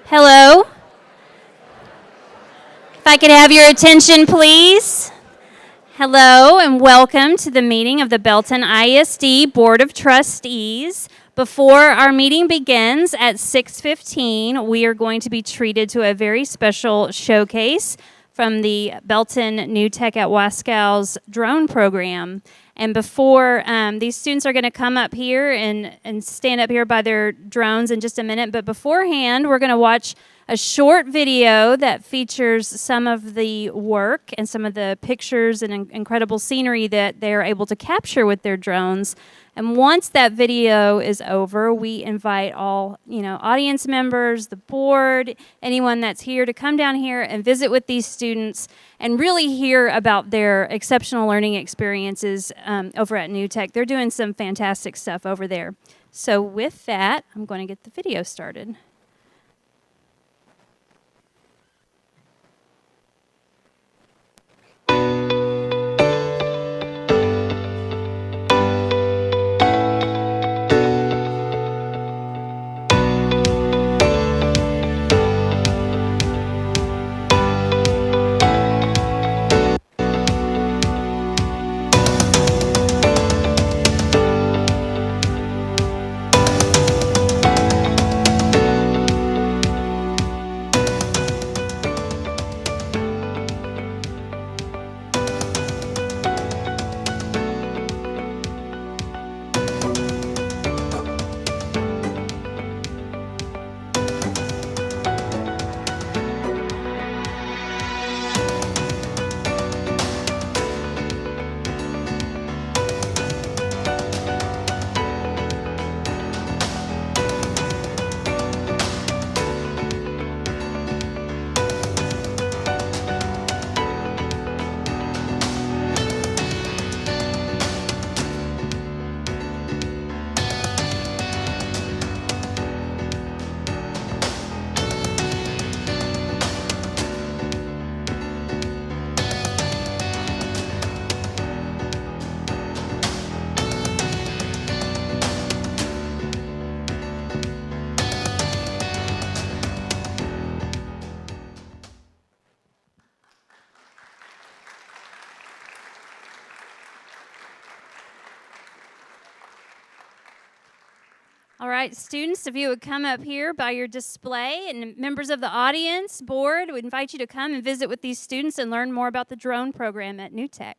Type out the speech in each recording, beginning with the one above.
Hello. If I could have your attention, please. Hello and welcome to the meeting of the Belton ISD Board of Trustees. Before our meeting begins at 6:15, we are going to be treated to a very special showcase from the Belton New Tech at Wascow's drone program. And before, these students are going to come up here and stand up here by their drones in just a minute. But beforehand, we're going to watch a short video that features some of the work and some of the pictures and incredible scenery that they're able to capture with their drones. And once that video is over, we invite all, audience members, the board, anyone that's here to come down here and visit with these students and really hear about their exceptional learning experiences over at New Tech. They're doing some fantastic stuff over there. So with that, I'm going to get the video started. All right, students, if you would come up here by your display, and members of the audience, board, we invite you to come and visit with these students and learn more about the drone program at New Tech.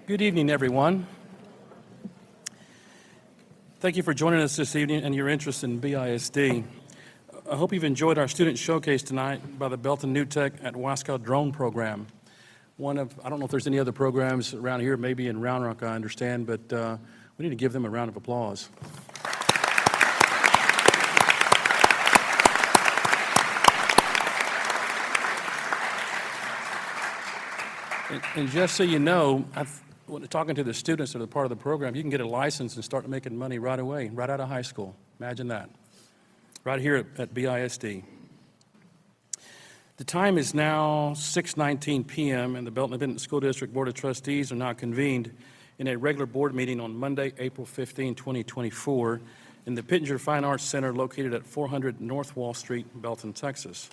Good evening, everyone. Thank you for joining us this evening and your interest in BISD. I hope you've enjoyed our student showcase tonight by the Belton New Tech at Wasco drone program. I don't know if there's any other programs around here, maybe in Round Rock, I understand, but we need to give them a round of applause. And just so you know, talking to the students that are part of the program, you can get a license and start making money right away, right out of high school. Imagine that. Right here at BISD. The time is now 6:19 p.m. and the Belton Independent School District Board of Trustees are now convened in a regular board meeting on Monday, April 15, 2024 in the Pittenger Fine Arts Center located at 400 North Wall Street, Belton, Texas.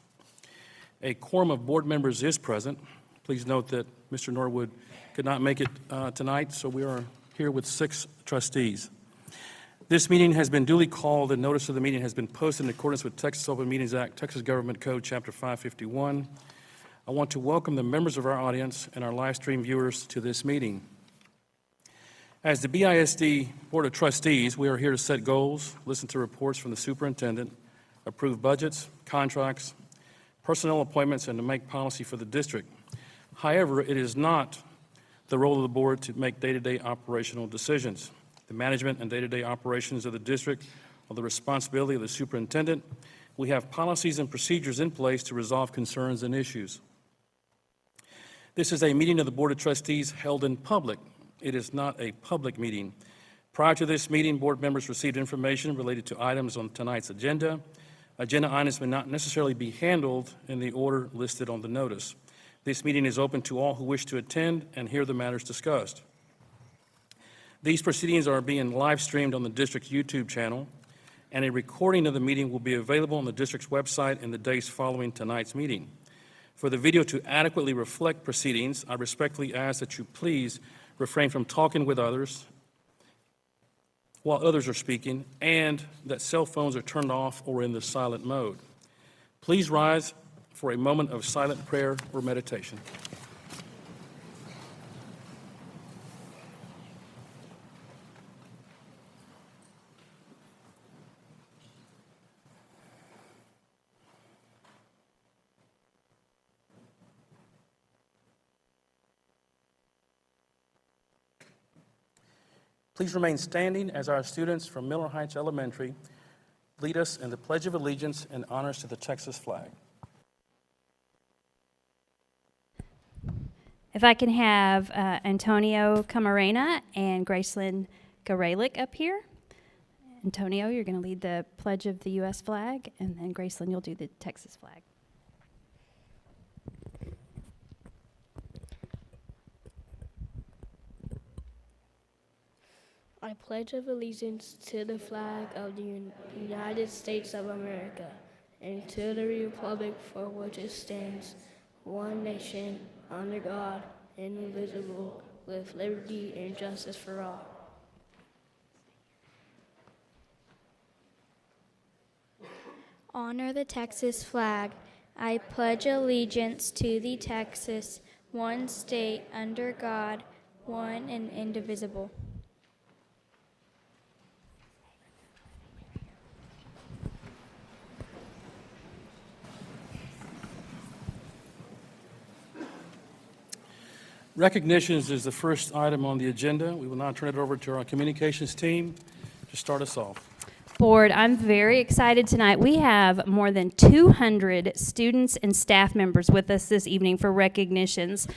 A quorum of board members is present. Please note that Mr. Norwood could not make it tonight, so we are here with 6 trustees. This meeting has been duly called and notice of the meeting has been posted in accordance with Texas Open Meetings Act, Texas Government Code, Chapter 551. I want to welcome the members of our audience and our live stream viewers to this meeting. As the BISD Board of Trustees, we are here to set goals, listen to reports from the superintendent, approve budgets, contracts, personnel appointments, and to make policy for the district. However, it is not the role of the board to make day-to-day operational decisions. The management and day-to-day operations of the district are the responsibility of the superintendent. We have policies and procedures in place to resolve concerns and issues. This is a meeting of the Board of Trustees held in public. It is not a public meeting. Prior to this meeting, board members received information related to items on tonight's agenda. Agenda items may not necessarily be handled in the order listed on the notice. This meeting is open to all who wish to attend and hear the matters discussed. These proceedings are being live streamed on the district's YouTube channel, and a recording of the meeting will be available on the district's website in the days following tonight's meeting. For the video to adequately reflect proceedings, I respectfully ask that you please refrain from talking with others while others are speaking, and that cell phones are turned off or in the silent mode. Please rise for a moment of silent prayer or meditation. Please remain standing as our students from Miller Heights Elementary lead us in the Pledge of Allegiance and honors to the Texas flag. If I can have Antonio Camarena and Gracelyn Garelick up here. Antonio, you're going to lead the Pledge of the U.S. flag, and then Gracelyn, you'll do the Texas flag. I pledge of allegiance to the flag of the United States of America and to the republic for which it stands, one nation, under God, indivisible, with liberty and justice for all. Honor the Texas flag. I pledge allegiance to the Texas, one state, under God, one and indivisible. Recognitions is the first item on the agenda. We will now turn it over to our communications team to start us off. Board, I'm very excited tonight. We have more than 200 students and staff members with us this evening for recognitions.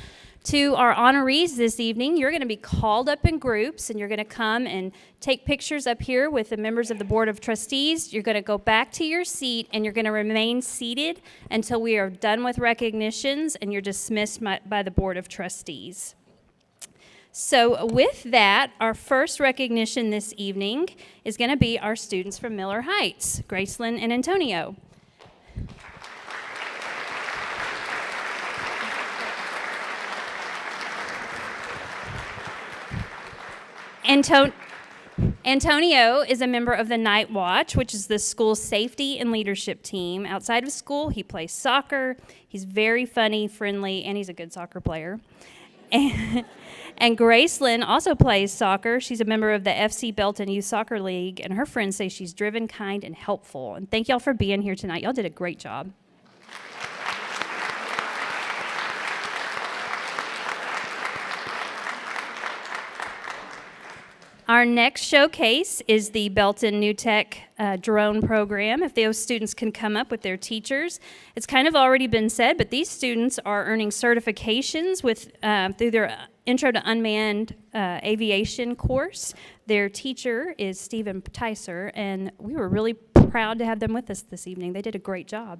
To our honorees this evening, you're going to be called up in groups, and you're going to come and take pictures up here with the members of the Board of Trustees. You're going to go back to your seat, and you're going to remain seated until we are done with recognitions, and you're dismissed by the Board of Trustees. So with that, our first recognition this evening is going to be our students from Miller Heights, Gracelyn and Antonio. Antonio is a member of the Night Watch, which is the school's safety and leadership team. Outside of school, he plays soccer. He's very funny, friendly, and he's a good soccer player. And Gracelyn also plays soccer. She's a member of the FC Belton Youth Soccer League, and her friends say she's driven, kind, and helpful. And thank y'all for being here tonight. Y'all did a great job. Our next showcase is the Belton New Tech drone program. If those students can come up with their teachers. It's kind of already been said, but these students are earning certifications through their Intro to Unmanned Aviation course. Their teacher is Stephen Ticer, and we were really proud to have them with us this evening. They did a great job.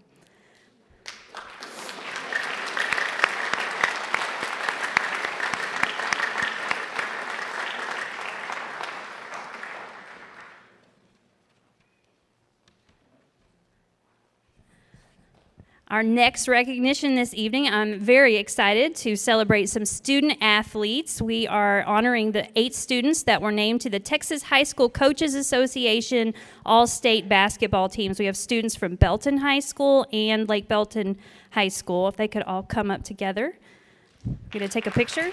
Our next recognition this evening, I'm very excited to celebrate some student athletes. We are honoring the 8 students that were named to the Texas High School Coaches Association All-State Basketball teams. We have students from Belton High School and Lake Belton High School. If they could all come up together. Going to take a picture.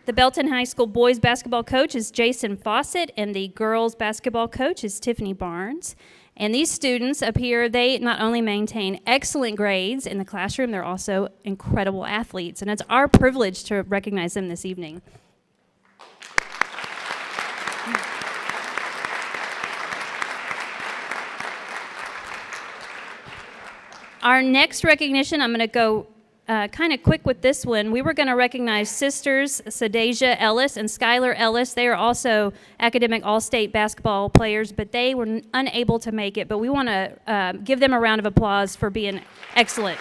The Belton High School boys basketball coach is Jason Fawcett, and the girls basketball coach is Tiffany Barnes. And these students up here, they not only maintain excellent grades in the classroom, they're also incredible athletes. And it's our privilege to recognize them this evening. Our next recognition, I'm going to go kind of quick with this one. We were going to recognize sisters Sadasia Ellis and Skylar Ellis. They are also academic all-state basketball players, but they were unable to make it. But we want to give them a round of applause for being excellent.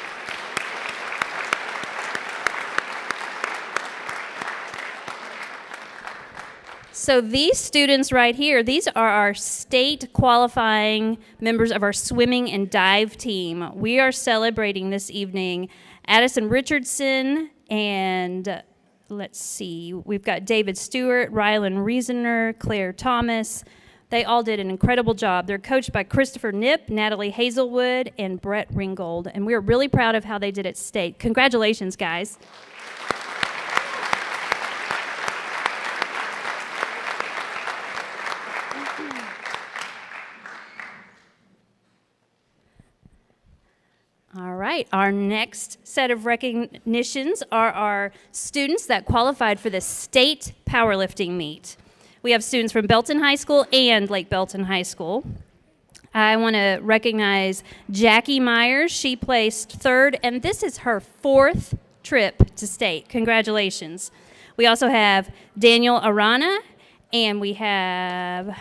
So these students right here, these are our state qualifying members of our swimming and dive team. We are celebrating this evening Addison Richardson, and let's see, we've got David Stewart, Rylan Reasoner, Claire Thomas. They all did an incredible job. They're coached by Christopher Knipp, Natalie Hazelwood, and Brett Ringgold, and we're really proud of how they did at state. Congratulations, guys. All right, our next set of recognitions are our students that qualified for the state powerlifting meet. We have students from Belton High School and Lake Belton High School. I want to recognize Jackie Myers. She placed 3rd, and this is her 4th trip to state. Congratulations. We also have Daniel Arana, and we have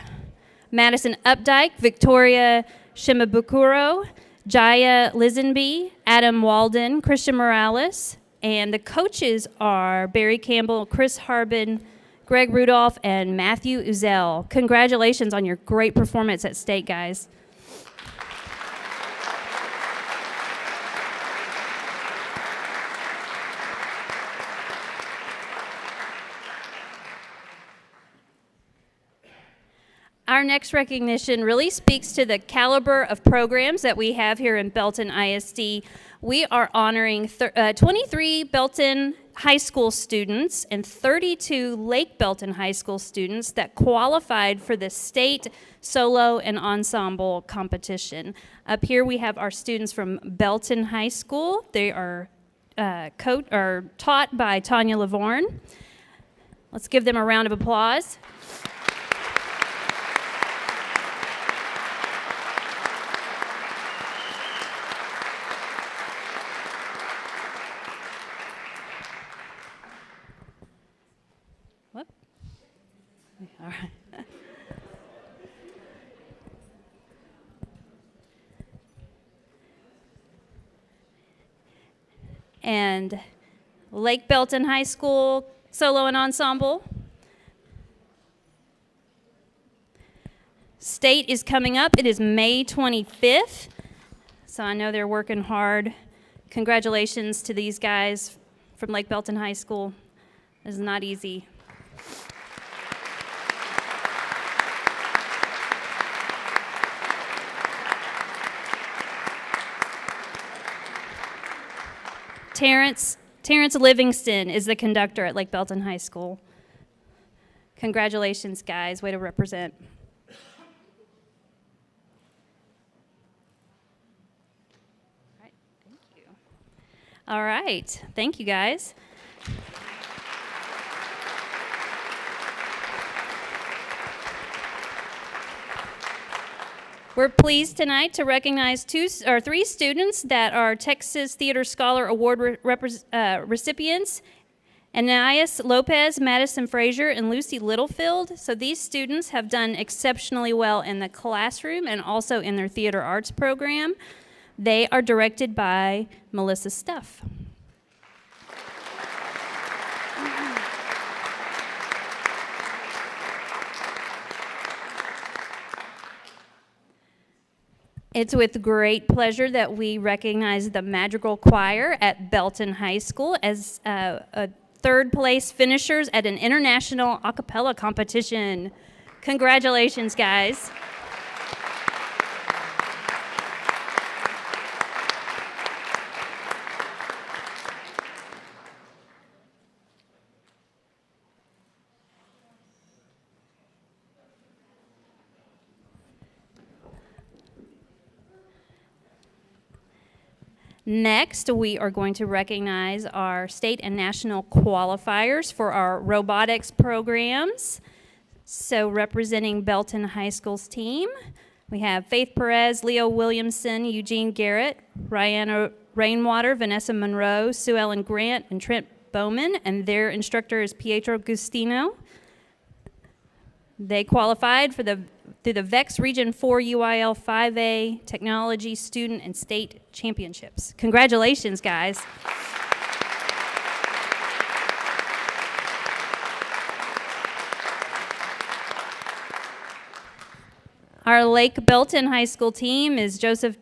Madison Updike, Victoria Shimabukuro, Jaya Lisenby, Adam Walden, Christian Morales, and the coaches are Barry Campbell, Chris Harbin, Greg Rudolph, and Matthew Uzel. Congratulations on your great performance at state, guys. Our next recognition really speaks to the caliber of programs that we have here in Belton ISD. We are honoring 23 Belton High School students and 32 Lake Belton High School students that qualified for the state solo and ensemble competition. Up here we have our students from Belton High School. They are taught by Tanya Lavorne. Let's give them a round of applause. All right. And Lake Belton High School solo and ensemble. State is coming up. It is May 25th. So I know they're working hard. Congratulations to these guys from Lake Belton High School. It's not easy. Terrence Livingston is the conductor at Lake Belton High School. Congratulations, guys. Way to represent. All right. Thank you, guys. We're pleased tonight to recognize three students that are Texas Theater Scholar Award recipients, Anais Lopez, Madison Frazier, and Lucy Littlefield. So these students have done exceptionally well in the classroom and also in their theater arts program. They are directed by Melissa Stuff. It's with great pleasure that we recognize the Madrigal Choir at Belton High School as a third place finishers at an international a cappella competition. Congratulations, guys. Next, we are going to recognize our state and national qualifiers for our robotics programs. So representing Belton High School's team, we have Faith Perez, Leo Williamson, Eugene Garrett, Rihanna Rainwater, Vanessa Monroe, Sue Ellen Grant, and Trent Bowman, and their instructor is Pietro Gustino. They qualified through the VEX Region 4 UIL 5A Technology Student and State Championships. Congratulations, guys. Our Lake Belton High School team is Joseph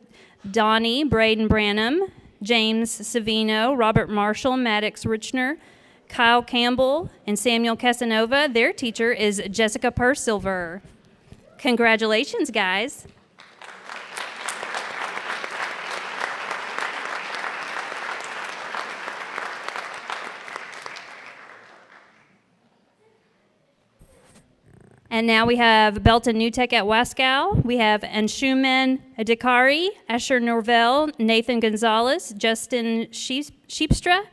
Donnie, Braden Branham, James Savino, Robert Marshall, Maddox Richner, Kyle Campbell, and Samuel Casanova. Their teacher is Jessica Pursilver. Congratulations, guys. And now we have Belton New Tech at Wascow. We have Anshuman Adhikari, Asher Norvell, Nathan Gonzalez, Justin Sheepstra,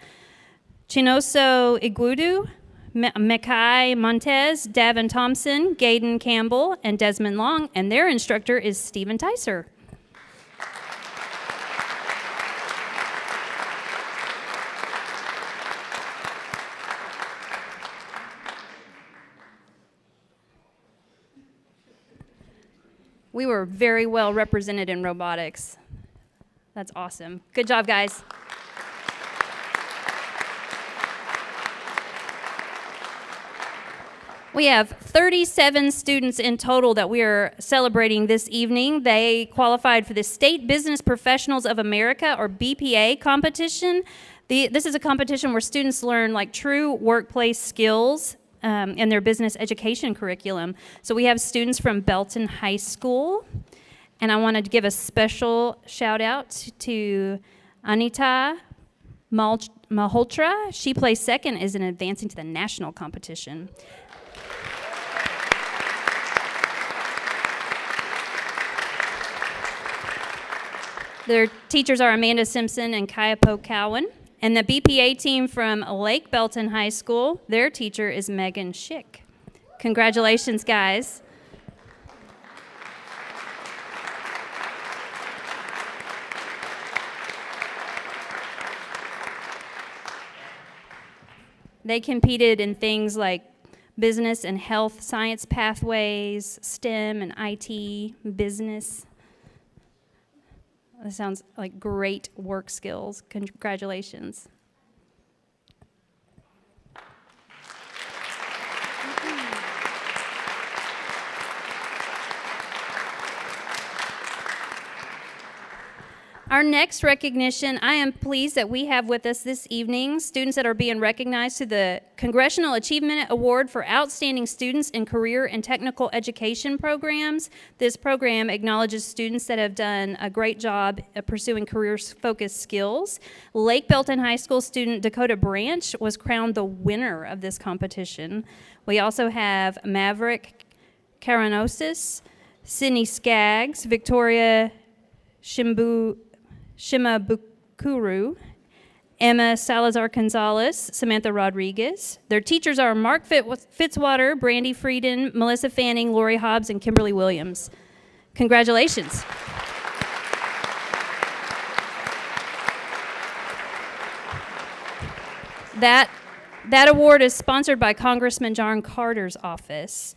Chinoso Igudu, Mekai Montez, Davin Thompson, Gaden Campbell, and Desmond Long, and their instructor is Stephen Tyser. We were very well represented in robotics. That's awesome. Good job, guys. We have 37 students in total that we are celebrating this evening. They qualified for the State Business Professionals of America, or BPA, competition. This is a competition where students learn like true workplace skills in their business education curriculum. So we have students from Belton High School, and I wanted to give a special shout out to Anita Malhotra. She placed second as in advancing to the national competition. Their teachers are Amanda Simpson and Kaiapo Cowan. And the BPA team from Lake Belton High School, their teacher is Megan Schick. Congratulations, guys. They competed in things like business and health science pathways, STEM and IT, business. That sounds like great work skills. Congratulations. Our next recognition, I am pleased that we have with us this evening students that are being recognized through the Congressional Achievement Award for Outstanding Students in Career and Technical Education Programs. This program acknowledges students that have done a great job at pursuing career-focused skills. Lake Belton High School student Dakota Branch was crowned the winner of this competition. We also have Maverick Karanosis, Sydney Skaggs, Victoria Shimabukuru, Emma Salazar-Gonzalez, Samantha Rodriguez. Their teachers are Mark Fitzwater, Brandy Frieden, Melissa Fanning, Lori Hobbs, and Kimberly Williams. Congratulations. That award is sponsored by Congressman John Carter's office.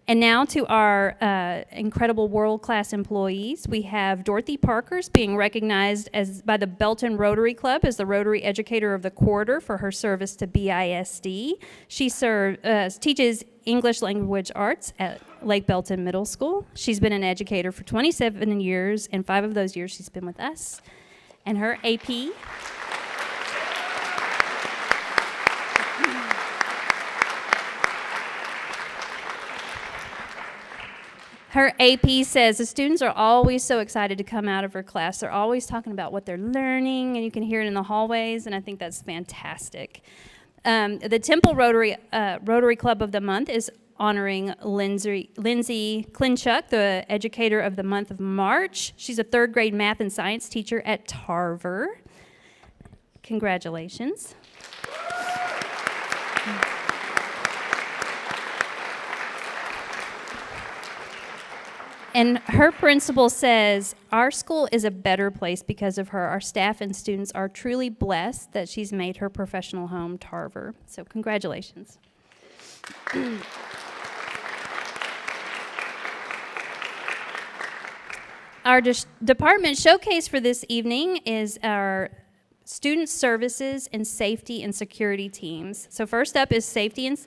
And now to our incredible world-class employees. We have Dorothy Parkers being recognized by the Belton Rotary Club as the Rotary Educator of the Quarter for her service to BISD. She teaches English Language Arts at Lake Belton Middle School. She's been an educator for 27 years, and 5 of those years she's been with us. And her AP... Her AP says the students are always so excited to come out of her class. They're always talking about what they're learning, and you can hear it in the hallways, and I think that's fantastic. The Temple Rotary Club of the Month is honoring Lindsay Klinchuk, the Educator of the Month of March. She's a 3rd grade math and science teacher at Tarver. Congratulations. And her principal says, our school is a better place because of her. Our staff and students are truly blessed that she's made her professional home Tarver. So congratulations. Our department showcase for this evening is our student services and safety and security teams. So first up is student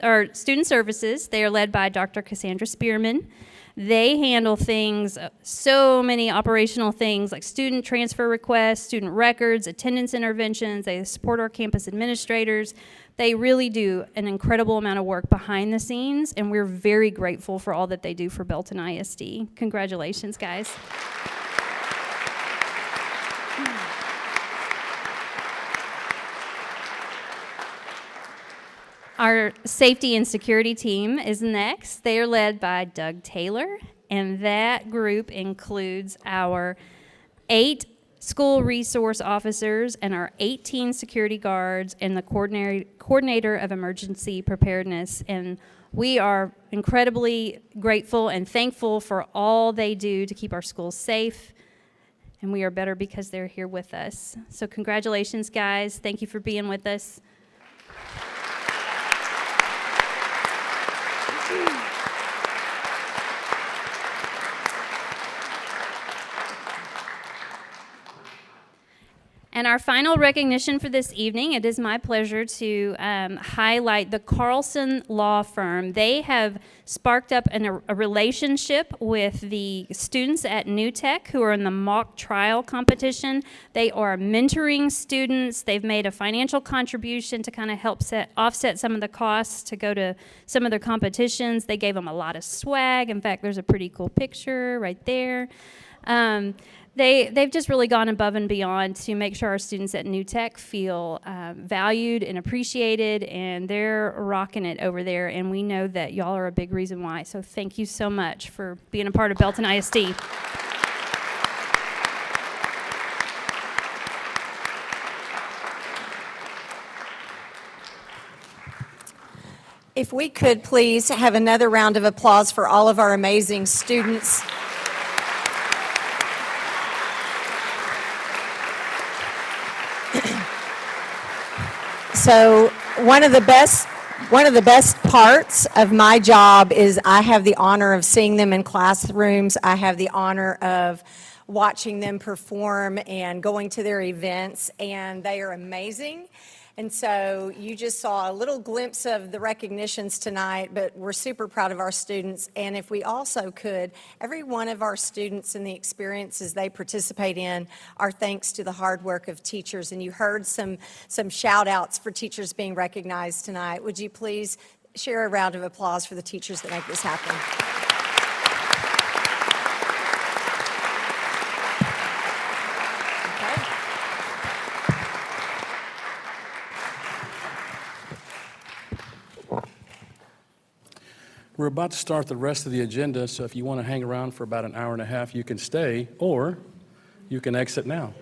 services. They are led by Dr. Cassandra Spearman. They handle things, so many operational things like student transfer requests, student records, attendance interventions. They support our campus administrators. They really do an incredible amount of work behind the scenes, and we're very grateful for all that they do for Belton ISD. Congratulations, guys. Our safety and security team is next. They are led by Doug Taylor, and that group includes our 8 school resource officers and our 18 security guards and the coordinator of emergency preparedness. And we are incredibly grateful and thankful for all they do to keep our schools safe. And we are better because they're here with us. So congratulations, guys. Thank you for being with us. And our final recognition for this evening, it is my pleasure to highlight the Carlson Law Firm. They have sparked up a relationship with the students at New Tech who are in the mock trial competition. They are mentoring students. They've made a financial contribution to kind of help offset some of the costs to go to some of their competitions. They gave them a lot of swag. In fact, there's a pretty cool picture right there. They've just really gone above and beyond to make sure our students at New Tech feel valued and appreciated, and they're rocking it over there, and we know that y'all are a big reason why. So thank you so much for being a part of Belton ISD. If we could please have another round of applause for all of our amazing students. So one of the best parts of my job is I have the honor of seeing them in classrooms. I have the honor of watching them perform and going to their events, and they are amazing. And so you just saw a little glimpse of the recognitions tonight, but we're super proud of our students. And if we also could, every one of our students and the experiences they participate in are thanks to the hard work of teachers. And you heard some shout outs for teachers being recognized tonight. Would you please share a round of applause for the teachers that make this happen? We're about to start the rest of the agenda, so if you want to hang around for about an hour and a half, you can stay, or you can exit now.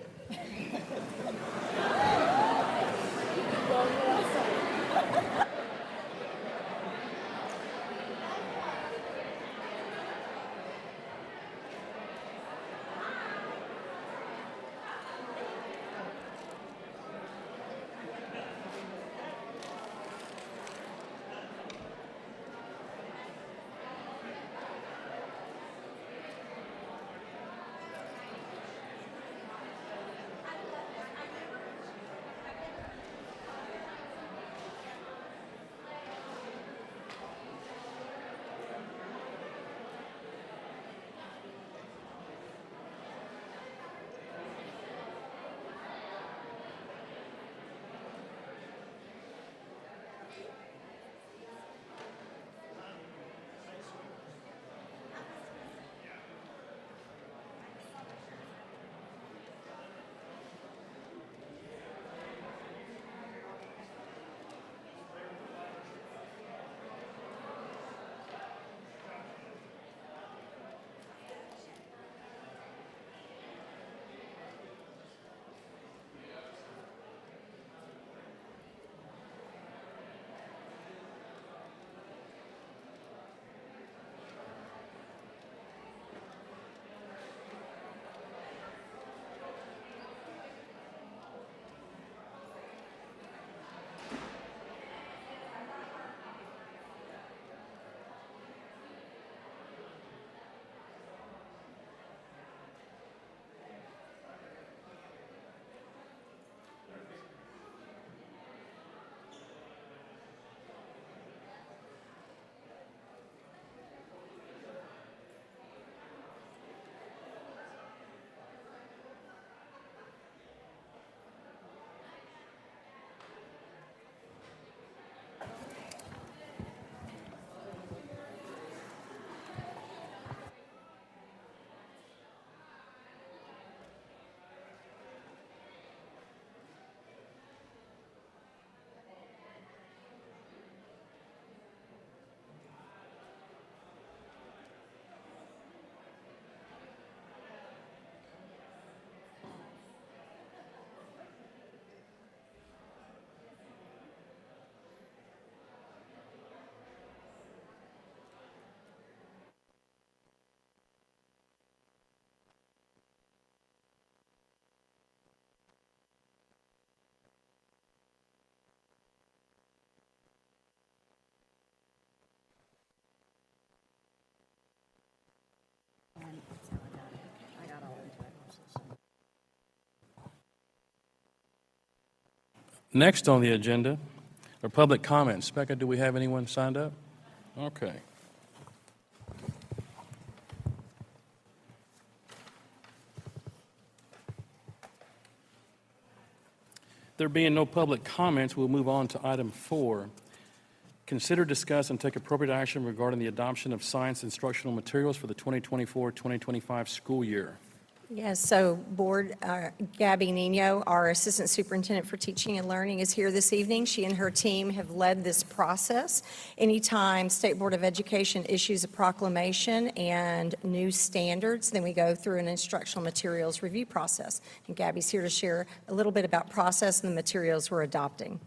Next on the agenda are public comments. Becca, do we have anyone signed up? Okay. There being no public comments, we'll move on to item 4. Consider, discuss, and take appropriate action regarding the adoption of science instructional materials for the 2024-2025 school year. Yes, so Board, Gabby Nino, our Assistant Superintendent for Teaching and Learning, is here this evening. She and her team have led this process. Anytime State Board of Education issues a proclamation and new standards, then we go through an instructional materials review process. And Gabby's here to share a little bit about process and the materials we're adopting.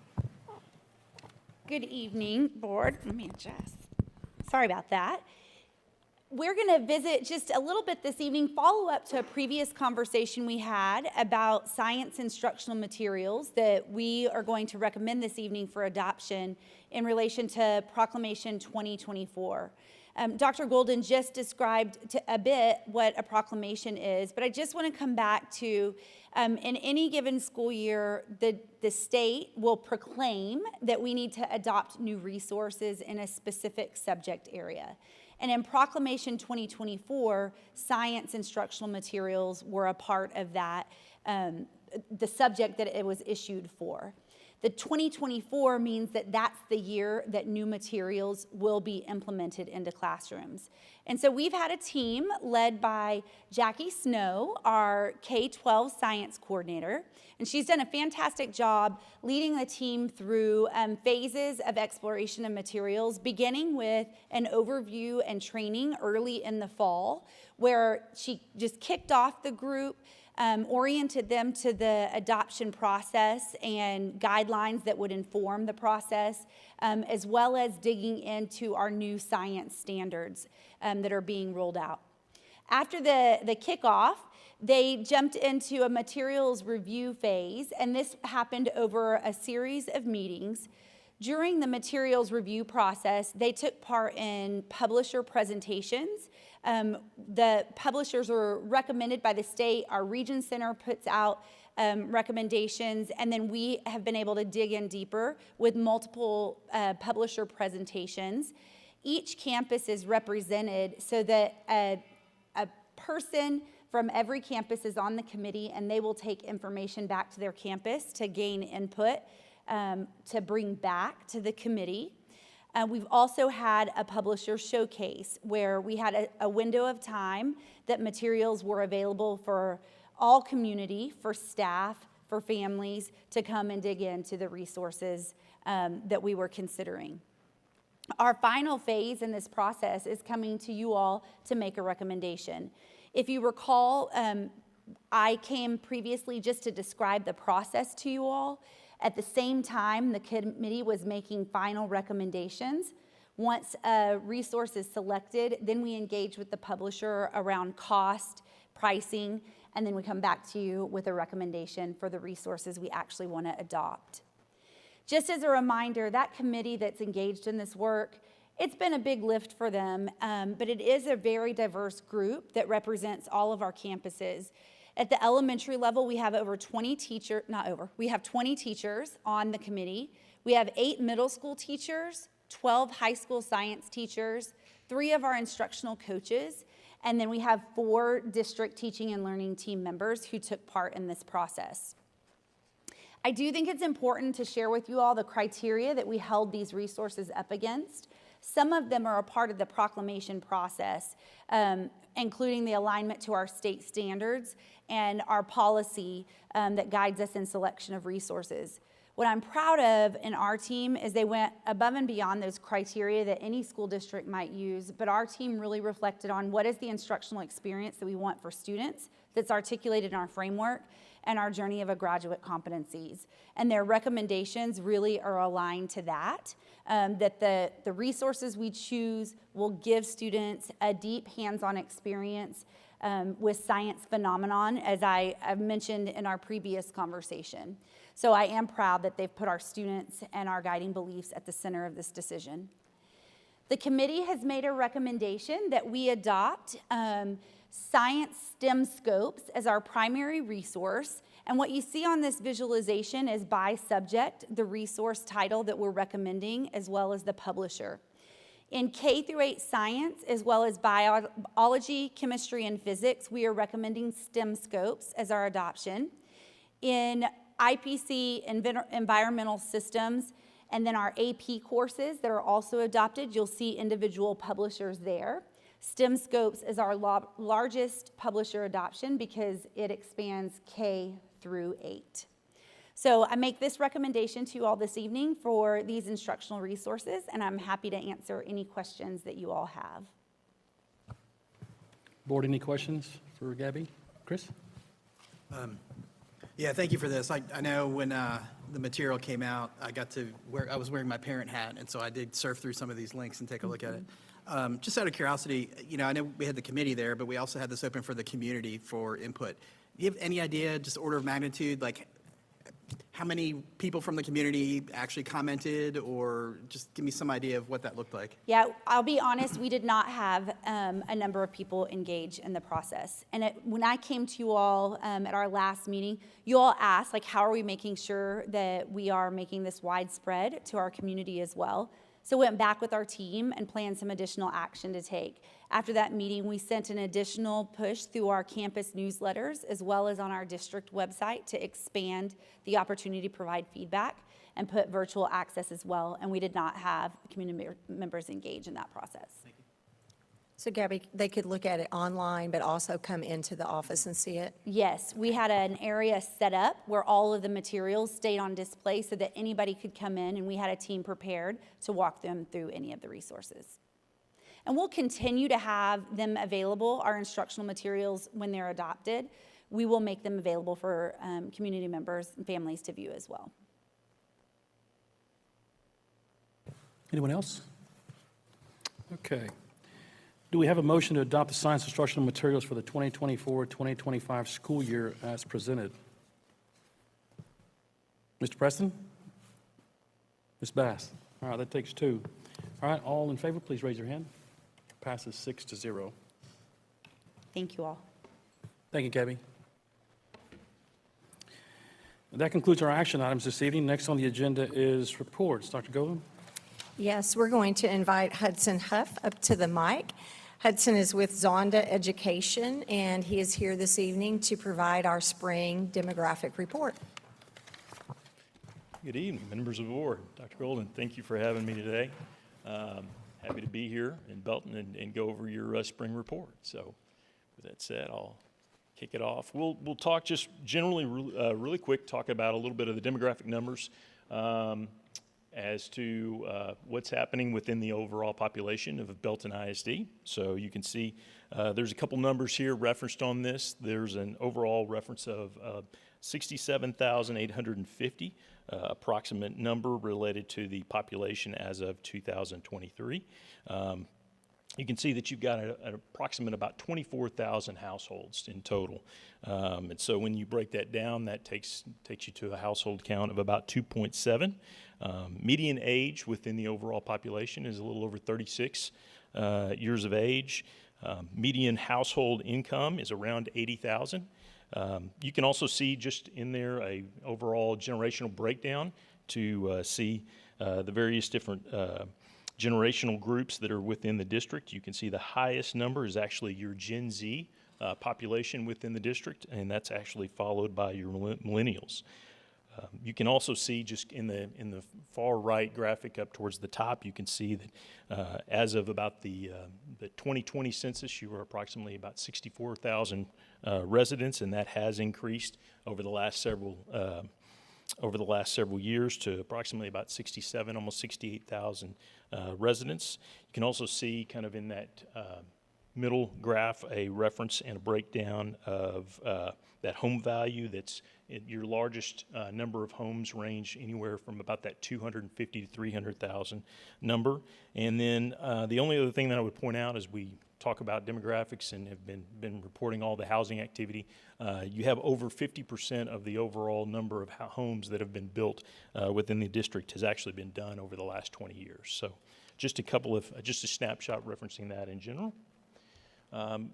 Good evening, Board. Let me adjust. Sorry about that. we're going to visit just a little bit this evening, follow up to a previous conversation we had about science instructional materials that we are going to recommend this evening for adoption in relation to Proclamation 2024. Dr. Golden just described a bit what a proclamation is, but I just want to come back to, in any given school year, the state will proclaim that we need to adopt new resources in a specific subject area. And in Proclamation 2024, science instructional materials were a part of that, the subject that it was issued for. The 2024 means that that's the year that new materials will be implemented into classrooms. And so we've had a team led by Jackie Snow, our K-12 science coordinator, and she's done a fantastic job leading the team through phases of exploration of materials, beginning with an overview and training early in the fall, where she just kicked off the group, oriented them to the adoption process and guidelines that would inform the process, as well as digging into our new science standards that are being rolled out. After the kickoff, they jumped into a materials review phase, and this happened over a series of meetings. During the materials review process, they took part in publisher presentations. The publishers were recommended by the state. Our Region Center puts out recommendations, and then we have been able to dig in deeper with multiple publisher presentations. Each campus is represented so that a person from every campus is on the committee, and they will take information back to their campus to gain input to bring back to the committee. We've also had a publisher showcase where we had a window of time that materials were available for all community, for staff, for families to come and dig into the resources that we were considering. Our final phase in this process is coming to you all to make a recommendation. If you recall, I came previously just to describe the process to you all. At the same time, the committee was making final recommendations. Once a resource is selected, then we engage with the publisher around cost, pricing, and then we come back to you with a recommendation for the resources we actually want to adopt. Just as a reminder, that committee that's engaged in this work, it's been a big lift for them, but it is a very diverse group that represents all of our campuses. At the elementary level, we have over 20 teachers, we have 20 teachers on the committee. We have 8 middle school teachers, 12 high school science teachers, 3 of our instructional coaches, and then we have 4 district teaching and learning team members who took part in this process. I do think it's important to share with you all the criteria that we held these resources up against. Some of them are a part of the proclamation process, including the alignment to our state standards and our policy that guides us in selection of resources. What I'm proud of in our team is they went above and beyond those criteria that any school district might use, but our team really reflected on what is the instructional experience that we want for students that's articulated in our framework and our journey of a graduate competencies. And their recommendations really are aligned to that, that the resources we choose will give students a deep hands-on experience with science phenomenon, as I've mentioned in our previous conversation. So I am proud that they've put our students and our guiding beliefs at the center of this decision. The committee has made a recommendation that we adopt science STEM scopes as our primary resource. And what you see on this visualization is by subject, the resource title that we're recommending, as well as the publisher. In K-8 science, as well as biology, chemistry, and physics, we are recommending STEM scopes as our adoption. In IPC, environmental systems, and then our AP courses that are also adopted, you'll see individual publishers there. STEM Scopes is our largest publisher adoption because it expands K through 8. So I make this recommendation to you all this evening for these instructional resources, and I'm happy to answer any questions that you all have. Board, any questions for Gabby? Chris? Yeah, thank you for this. I know when the material came out, I was wearing my parent hat, and so I did surf through some of these links and take a look at it. Just out of curiosity, I know we had the committee there, but we also had this open for the community for input. Do you have any idea, just order of magnitude, like how many people from the community actually commented, or just give me some idea of what that looked like? Yeah, I'll be honest, we did not have a number of people engage in the process. And when I came to you all at our last meeting, you all asked, like, how are we making sure that we are making this widespread to our community as well? So went back with our team and planned some additional action to take. After that meeting, we sent an additional push through our campus newsletters as well as on our district website to expand the opportunity to provide feedback and put virtual access as well. And we did not have community members engage in that process. So Gabby, they could look at it online, but also come into the office and see it? Yes, we had an area set up where all of the materials stayed on display so that anybody could come in, and we had a team prepared to walk them through any of the resources. And we'll continue to have them available, our instructional materials, when they're adopted. We will make them available for community members and families to view as well. Anyone else? Okay. Do we have a motion to adopt the science instructional materials for the 2024-2025 school year as presented? Mr. Preston? Ms. Bass? All right, that takes two. All right, all in favor, please raise your hand. Passes 6-0. Thank you all. Thank you, Gabby. That concludes our action items this evening. Next on the agenda is reports. Dr. Golden? Yes, we're going to invite Hudson Huff up to the mic. Hudson is with Zonda Education, and he is here this evening to provide our spring demographic report. Good evening, members of the board. Dr. Golden, thank you for having me today. Happy to be here in Belton and go over your spring report. So with that said, I'll kick it off. We'll talk just generally really quick, talk about a little bit of the demographic numbers as to what's happening within the overall population of Belton ISD. So you can see there's a couple numbers here referenced on this. There's an overall reference of 67,850, approximate number related to the population as of 2023. You can see that you've got an approximate about 24,000 households in total. And so when you break that down, that takes you to a household count of about 2.7. Median age within the overall population is a little over 36 years of age. Median household income is around 80,000. You can also see just in there a overall generational breakdown to see the various different generational groups that are within the district. You can see the highest number is actually your Gen Z population within the district, and that's actually followed by your millennials. You can also see just in the far right graphic up towards the top, you can see that as of about the 2020 census, you were approximately about 64,000 residents, and that has increased over the last several years to approximately about 67, almost 68,000 residents. You can also see kind of in that middle graph a reference and a breakdown of that home value. That's your largest number of homes range anywhere from about that 250 to 300,000 number. And then the only other thing that I would point out as we talk about demographics and have been reporting all the housing activity, you have over 50% of the overall number of homes that have been built within the district has actually been done over the last 20 years. So just a snapshot referencing that in general.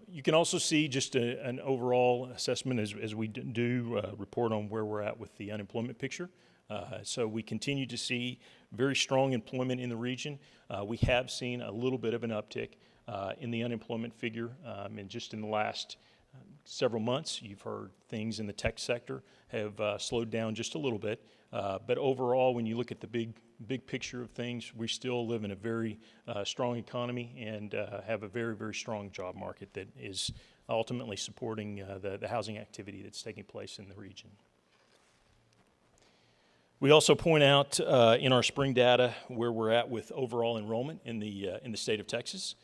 You can also see just an overall assessment as we do report on where we're at with the unemployment picture. So we continue to see very strong employment in the region. We have seen a little bit of an uptick in the unemployment figure, and just in the last several months, you've heard things in the tech sector have slowed down just a little bit. But overall, when you look at the big picture of things, we still live in a very strong economy and have a very, very strong job market that is ultimately supporting the housing activity that's taking place in the region. We also point out in our spring data where we're at with overall enrollment in the state of Texas.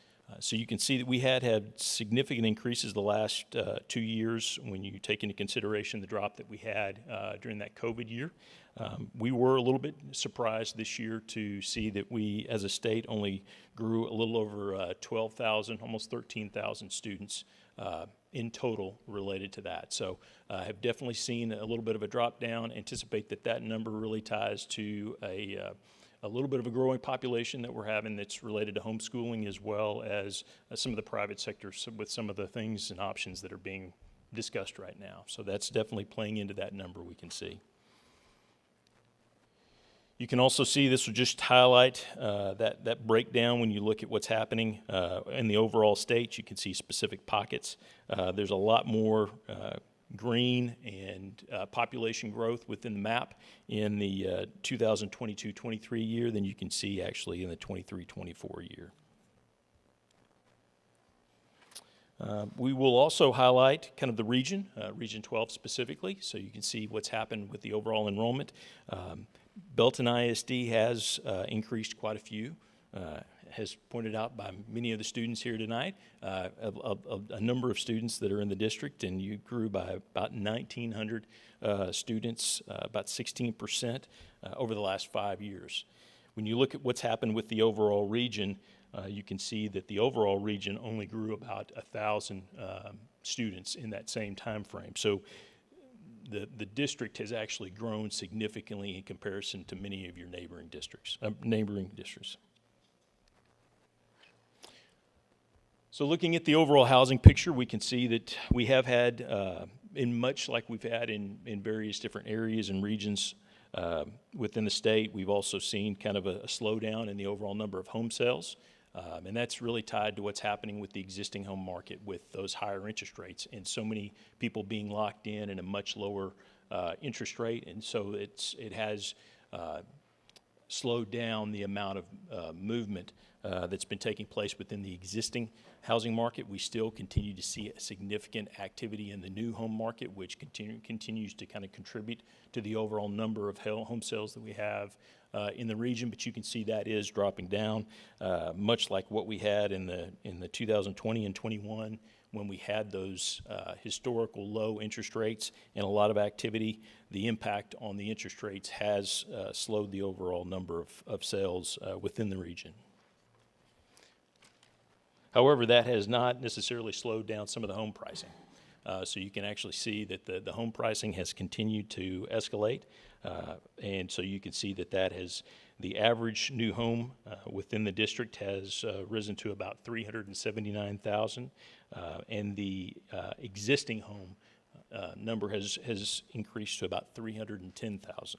So you can see that we had significant increases the last 2 years when you take into consideration the drop that we had during that COVID year. We were a little bit surprised this year to see that we, as a state, only grew a little over 12,000, almost 13,000 students in total related to that. So have definitely seen a little bit of a drop down. Anticipate that that number really ties to a little bit of a growing population that we're having that's related to homeschooling, as well as some of the private sectors with some of the things and options that are being discussed right now. So that's definitely playing into that number we can see. You can also see, this will just highlight that breakdown when you look at what's happening in the overall state. You can see specific pockets. There's a lot more green and population growth within the map in the 2022-23 year than you can see actually in the 23-24 year. We will also highlight kind of the region, Region 12 specifically, so you can see what's happened with the overall enrollment. Belton ISD has increased quite a few, as pointed out by many of the students here tonight, a number of students that are in the district, and you grew by about 1,900 students, about 16% over the last 5 years. When you look at what's happened with the overall region, you can see that the overall region only grew about 1,000 students in that same time frame. So the district has actually grown significantly in comparison to many of your neighboring districts. So looking at the overall housing picture, we can see that we have had, in much like we've had in various different areas and regions within the state, we've also seen kind of a slowdown in the overall number of home sales. And that's really tied to what's happening with the existing home market with those higher interest rates and so many people being locked in a much lower interest rate. And so it has slowed down the amount of movement that's been taking place within the existing housing market. We still continue to see a significant activity in the new home market, which continues to kind of contribute to the overall number of home sales that we have in the region. But you can see that is dropping down, much like what we had in the 2020 and 21 when we had those historical low interest rates and a lot of activity. The impact on the interest rates has slowed the overall number of sales within the region. However, that has not necessarily slowed down some of the home pricing. So you can actually see that the home pricing has continued to escalate. And so you can see that the average new home within the district has risen to about $379,000. And the existing home number has increased to about $310,000.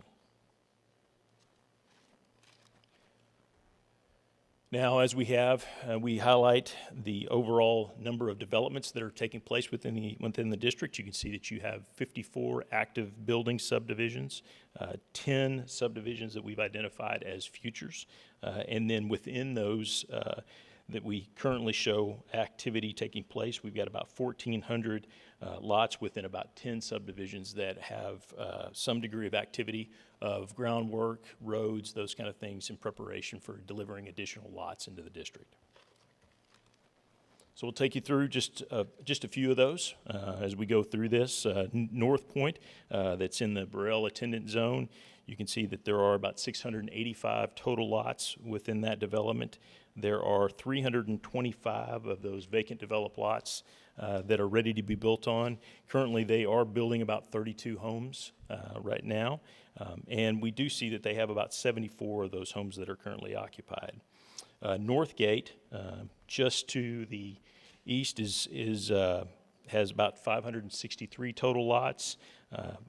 Now, as we highlight the overall number of developments that are taking place within the district. You can see that you have 54 active building subdivisions, 10 subdivisions that we've identified as futures, and then within those that we currently show activity taking place, we've got about 1,400 lots within about 10 subdivisions that have some degree of activity of groundwork, roads, those kind of things in preparation for delivering additional lots into the district. So we'll take you through just a few of those as we go through this. North Point, that's in the Burrell attendant zone, you can see that there are about 685 total lots within that development. There are 325 of those vacant developed lots that are ready to be built on. Currently, they are building about 32 homes right now, and we do see that they have about 74 of those homes that are currently occupied. Northgate, just to the east, has about 563 total lots.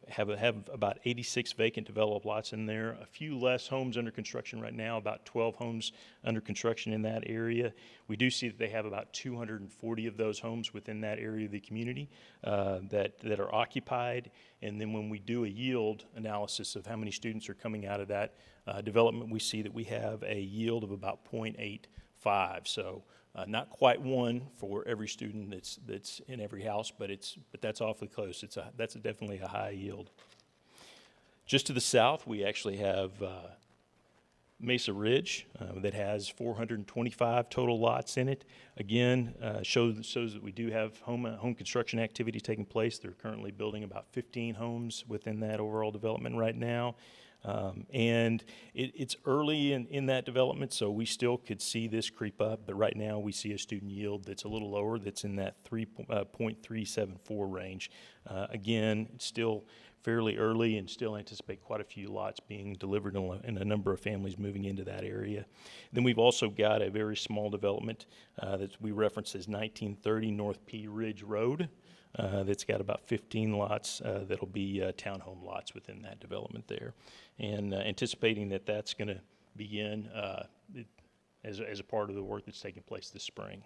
Have about 86 vacant developed lots in there. A few less homes under construction right now, about 12 homes under construction in that area. We do see that they have about 240 of those homes within that area of the community that are occupied. And then when we do a yield analysis of how many students are coming out of that development, we see that we have a yield of about 0.85. So not quite one for every student that's in every house, but that's awfully close. That's definitely a high yield. Just to the south, we actually have Mesa Ridge that has 425 total lots in it. Again, shows that we do have home construction activity taking place. They're currently building about 15 homes within that overall development right now. And it's early in that development, so we still could see this creep up, but right now we see a student yield that's a little lower, that's in that 3.374 range. Again, it's still fairly early and still anticipate quite a few lots being delivered and a number of families moving into that area. Then we've also got a very small development that we reference as 1930 North P Ridge Road. That's got about 15 lots that'll be townhome lots within that development there. And anticipating that that's going to begin as a part of the work that's taking place this spring.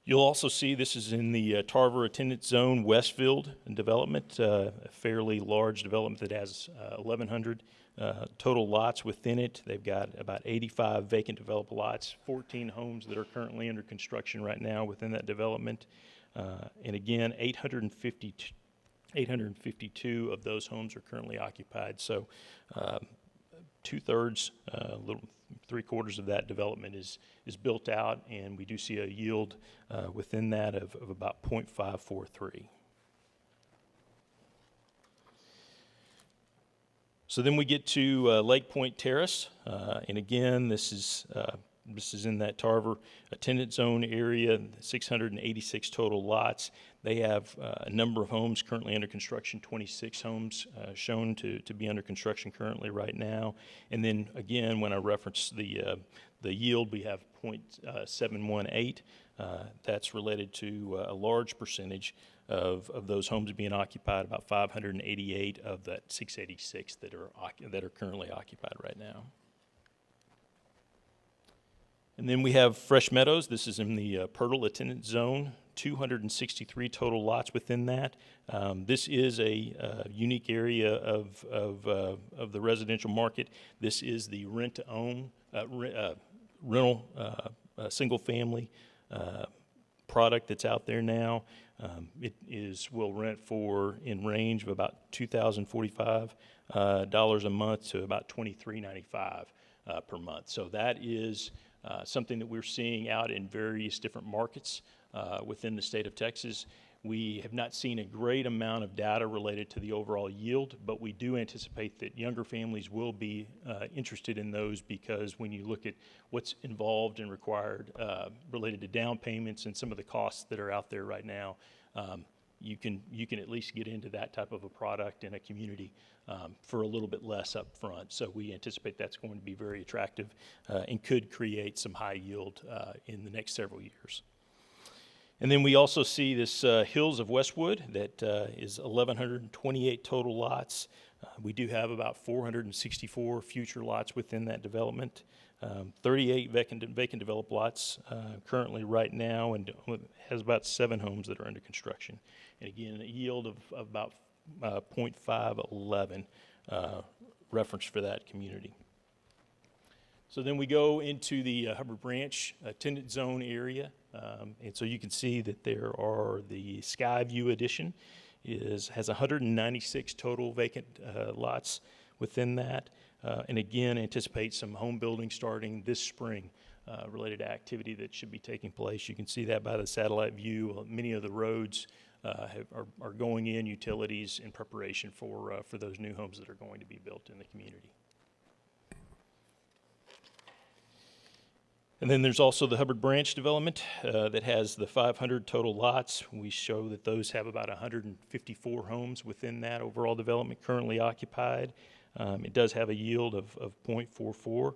You'll also see this is in the Tarver Attendance Zone Westfield development, a fairly large development that has 1,100 total lots within it. They've got about 85 vacant developed lots, 14 homes that are currently under construction right now within that development. And again, 852 of those homes are currently occupied. So 2/3, three-quarters of that development is built out, and we do see a yield within that of about 0.543. So then we get to Lake Point Terrace, and again, this is in that Tarver Attendance Zone area, 686 total lots. They have a number of homes currently under construction, 26 homes shown to be under construction currently right now. And then again, when I reference the yield, we have 0.718. That's related to a large percentage of those homes being occupied, about 588 of that 686 that are currently occupied right now. And then we have Fresh Meadows. This is in the Pirtle Attendance Zone, 263 total lots within that. This is a unique area of the residential market. This is the rent-to-own, rental, single-family product that's out there now. It will rent for in range of about $2,045 a month to about $2,395 per month. So that is something that we're seeing out in various different markets within the state of Texas. We have not seen a great amount of data related to the overall yield, but we do anticipate that younger families will be interested in those, because when you look at what's involved and required related to down payments and some of the costs that are out there right now, you can at least get into that type of a product in a community for a little bit less up front. So we anticipate that's going to be very attractive and could create some high yield in the next several years. And then we also see this Hills of Westwood that is 1,128 total lots. We do have about 464 future lots within that development. 38 vacant developed lots currently right now, and has about 7 homes that are under construction. And again, a yield of about 0.511 reference for that community. So then we go into the Hubbard Branch Attendance Zone area, and so you can see that there are the Skyview Edition has 196 total vacant lots within that, and again anticipate some home building starting this spring related to activity that should be taking place. You can see that by the satellite view. Many of the roads are going in, utilities in preparation for those new homes that are going to be built in the community. And then there's also the Hubbard Branch development that has the 500 total lots. We show that those have about 154 homes within that overall development currently occupied. It does have a yield of 0.44,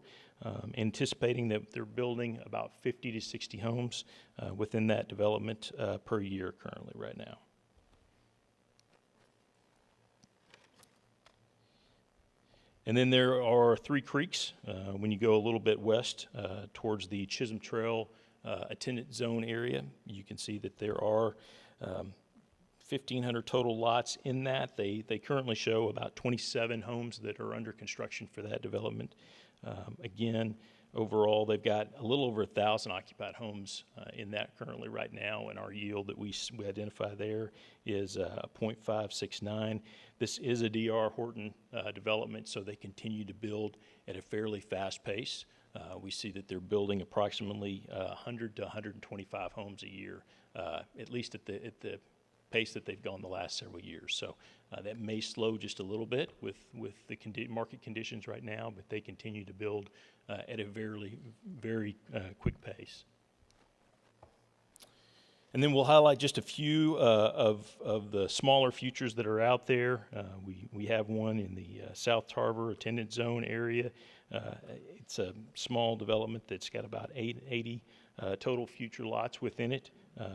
anticipating that they're building about 50 to 60 homes within that development per year currently right now. And then there are Three Creeks when you go a little bit west towards the Chisholm Trail Attendance Zone area. You can see that there are 1,500 total lots in that. They currently show about 27 homes that are under construction for that development. Again, overall, they've got a little over 1,000 occupied homes in that currently right now, and our yield that we identify there is 0.569. This is a D.R. Horton development, so they continue to build at a fairly fast pace. We see that they're building approximately 100 to 125 homes a year, at least at the pace that they've gone the last several years. So that may slow just a little bit with the market conditions right now, but they continue to build at a very quick pace. And then we'll highlight just a few of the smaller futures that are out there. We have one in the South Tarver attendance zone area. It's a small development that's got about 80 total future lots within it.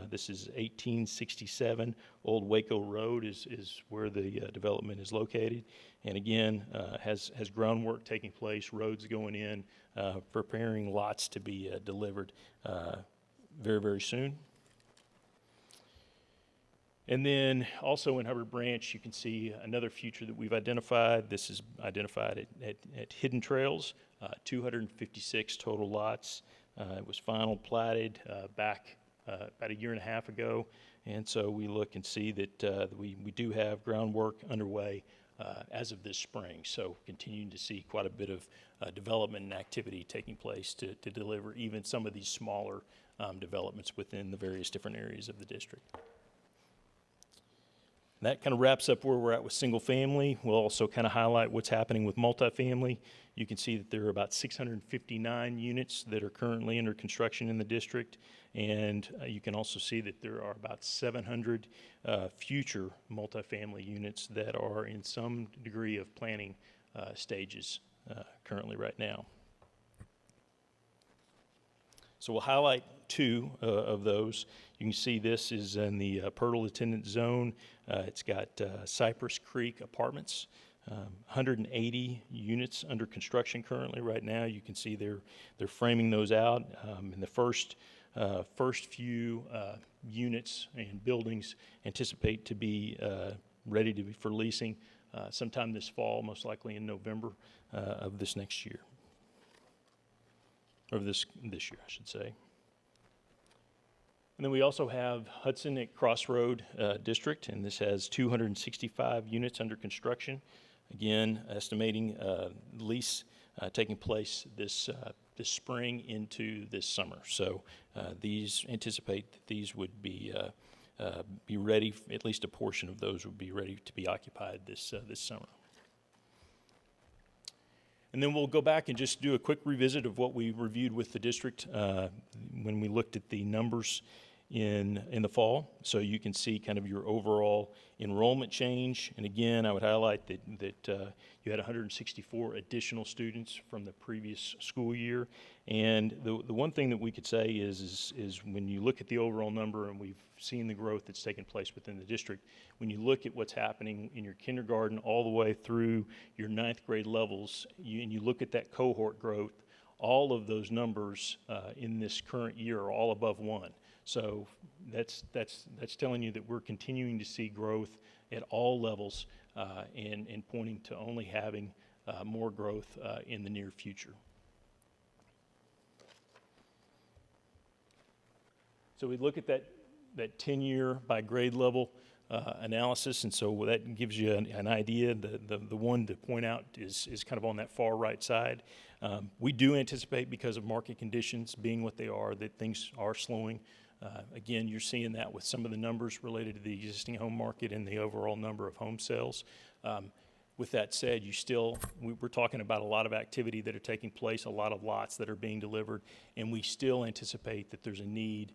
This is 1867 Old Waco Road is where the development is located. And again, has groundwork taking place, roads going in, preparing lots to be delivered very soon. And then also in Hubbard Branch, you can see another future that we've identified. This is identified at Hidden Trails, 256 total lots. It was final platted back about a year and a half ago. And so we look and see that we do have groundwork underway as of this spring. So continuing to see quite a bit of development and activity taking place to deliver even some of these smaller developments within the various different areas of the district. That kind of wraps up where we're at with single family. We'll also kind of highlight what's happening with multifamily. You can see that there are about 659 units that are currently under construction in the district. And you can also see that there are about 700 future multifamily units that are in some degree of planning stages currently right now. So we'll highlight two of those. You can see this is in the Pirtle attendance zone. It's got Cypress Creek Apartments, 180 units under construction currently right now. You can see they're framing those out. And the first few units and buildings anticipate to be ready to be for leasing sometime this fall, most likely in November of this next year. Or this year, I should say. And then we also have Hudson at Crossroad District, and this has 265 units under construction. Again, estimating lease taking place this spring into this summer. So these anticipate that these would be ready. At least a portion of those would be ready to be occupied this summer. And then we'll go back and just do a quick revisit of what we reviewed with the district when we looked at the numbers in the fall. So you can see kind of your overall enrollment change. And again, I would highlight that you had 164 additional students from the previous school year. And the one thing that we could say is when you look at the overall number, and we've seen the growth that's taken place within the district, when you look at what's happening in your kindergarten all the way through your 9th grade levels, and you look at that cohort growth, all of those numbers in this current year are all above 1. So that's telling you that we're continuing to see growth at all levels and pointing to only having more growth in the near future. So we look at that 10-year by grade level analysis, and so that gives you an idea. The one to point out is kind of on that far right side. We do anticipate, because of market conditions being what they are, that things are slowing. Again, you're seeing that with some of the numbers related to the existing home market and the overall number of home sales. With that said, we're talking about a lot of activity that are taking place, a lot of lots that are being delivered, and we still anticipate that there's a need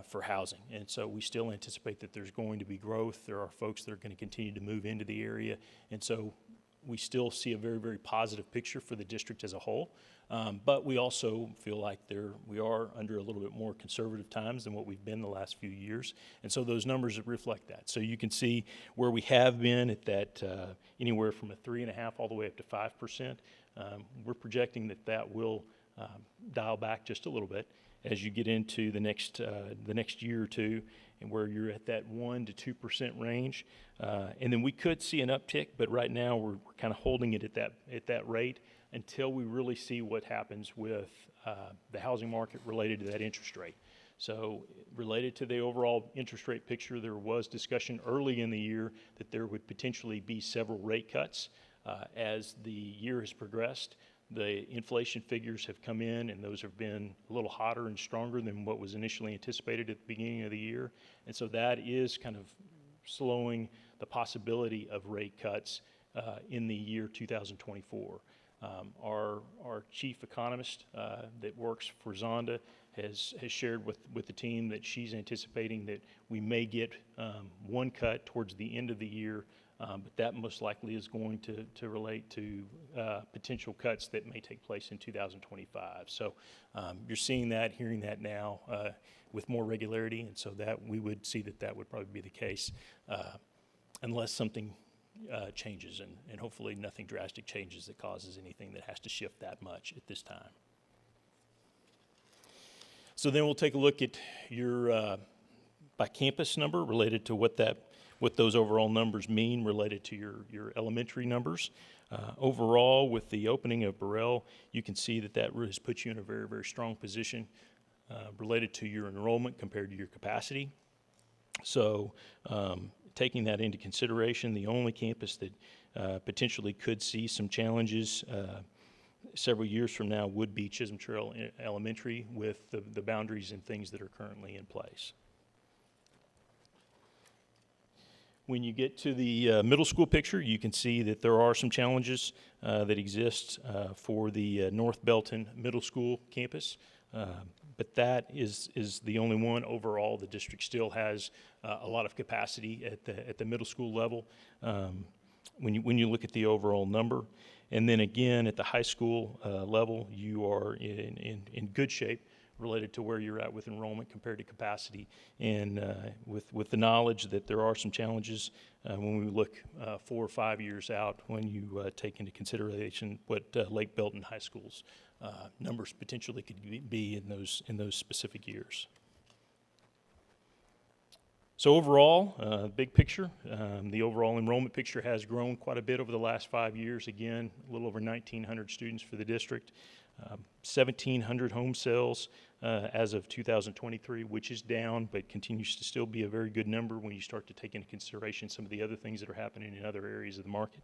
for housing. And so we still anticipate that there's going to be growth. There are folks that are going to continue to move into the area. And so we still see a very positive picture for the district as a whole. But we also feel like we are under a little bit more conservative times than what we've been the last few years. And so those numbers reflect that. So you can see where we have been at that anywhere from a 3.5% all the way up to 5%. We're projecting that will dial back just a little bit as you get into the next year or two, and where you're at that 1% to 2% range. And then we could see an uptick, but right now we're kind of holding it at that rate. until we really see what happens with the housing market related to that interest rate. So related to the overall interest rate picture, there was discussion early in the year that there would potentially be several rate cuts. As the year has progressed, the inflation figures have come in, and those have been a little hotter and stronger than what was initially anticipated at the beginning of the year. And so that is kind of slowing the possibility of rate cuts in the year 2024. Our chief economist that works for Zonda has shared with the team that she's anticipating that we may get one cut towards the end of the year, but that most likely is going to relate to potential cuts that may take place in 2025. So you're seeing that, hearing that now with more regularity, and so that we would see that would probably be the case unless something changes, and hopefully nothing drastic changes that causes anything that has to shift that much at this time. So then we'll take a look at your by campus number related to what those overall numbers mean related to your elementary numbers. Overall, with the opening of Burrell, you can see that has put you in a very, very strong position related to your enrollment compared to your capacity. So taking that into consideration, the only campus that potentially could see some challenges several years from now would be Chisholm Trail Elementary with the boundaries and things that are currently in place. When you get to the middle school picture, you can see that there are some challenges that exist for the North Belton Middle School campus. But that is the only one. Overall, the district still has a lot of capacity at the middle school level when you look at the overall number. And then again, at the high school level, you are in good shape related to where you're at with enrollment compared to capacity, and with the knowledge that there are some challenges when we look 4 or 5 years out, when you take into consideration what Lake Belton High School's numbers potentially could be in those specific years. So overall, big picture, the overall enrollment picture has grown quite a bit over the last 5 years. Again, a little over 1,900 students for the district. 1,700 home sales as of 2023, which is down, but continues to still be a very good number when you start to take into consideration some of the other things that are happening in other areas of the market.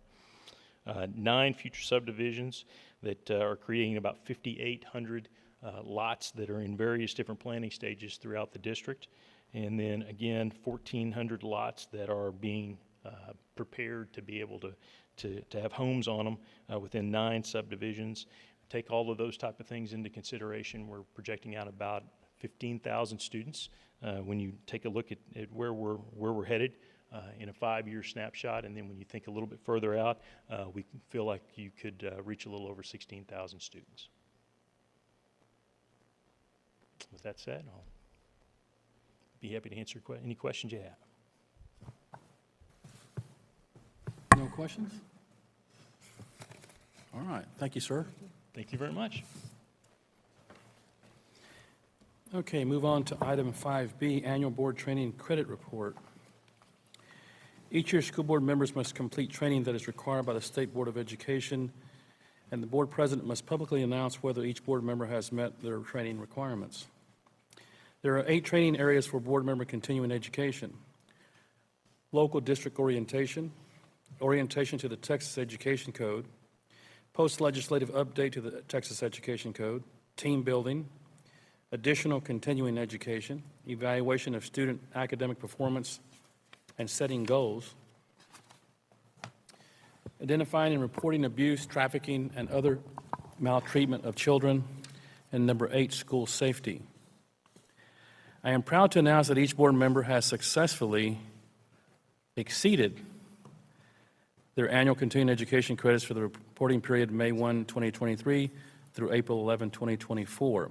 9 future subdivisions that are creating about 5,800 lots that are in various different planning stages throughout the district. And then again, 1,400 lots that are being prepared to be able to have homes on them within 9 subdivisions. Take all of those type of things into consideration. We're projecting out about 15,000 students when you take a look at where we're headed in a 5-year snapshot, and then when you think a little bit further out, we feel like you could reach a little over 16,000 students. With that said, I'll be happy to answer any questions you have. No questions? All right, thank you, sir. Thank you very much. Okay, move on to item 5B, Annual Board Training Credit Report. Each year, school board members must complete training that is required by the State Board of Education, and the board president must publicly announce whether each board member has met their training requirements. There are 8 training areas for board member continuing education: local district orientation, orientation to the Texas Education Code, post-legislative update to the Texas Education Code, team building, additional continuing education, evaluation of student academic performance and setting goals, identifying and reporting abuse, trafficking, and other maltreatment of children, and number 8, school safety. I am proud to announce that each board member has successfully exceeded their annual continuing education credits for the reporting period May 1, 2023 through April 11, 2024.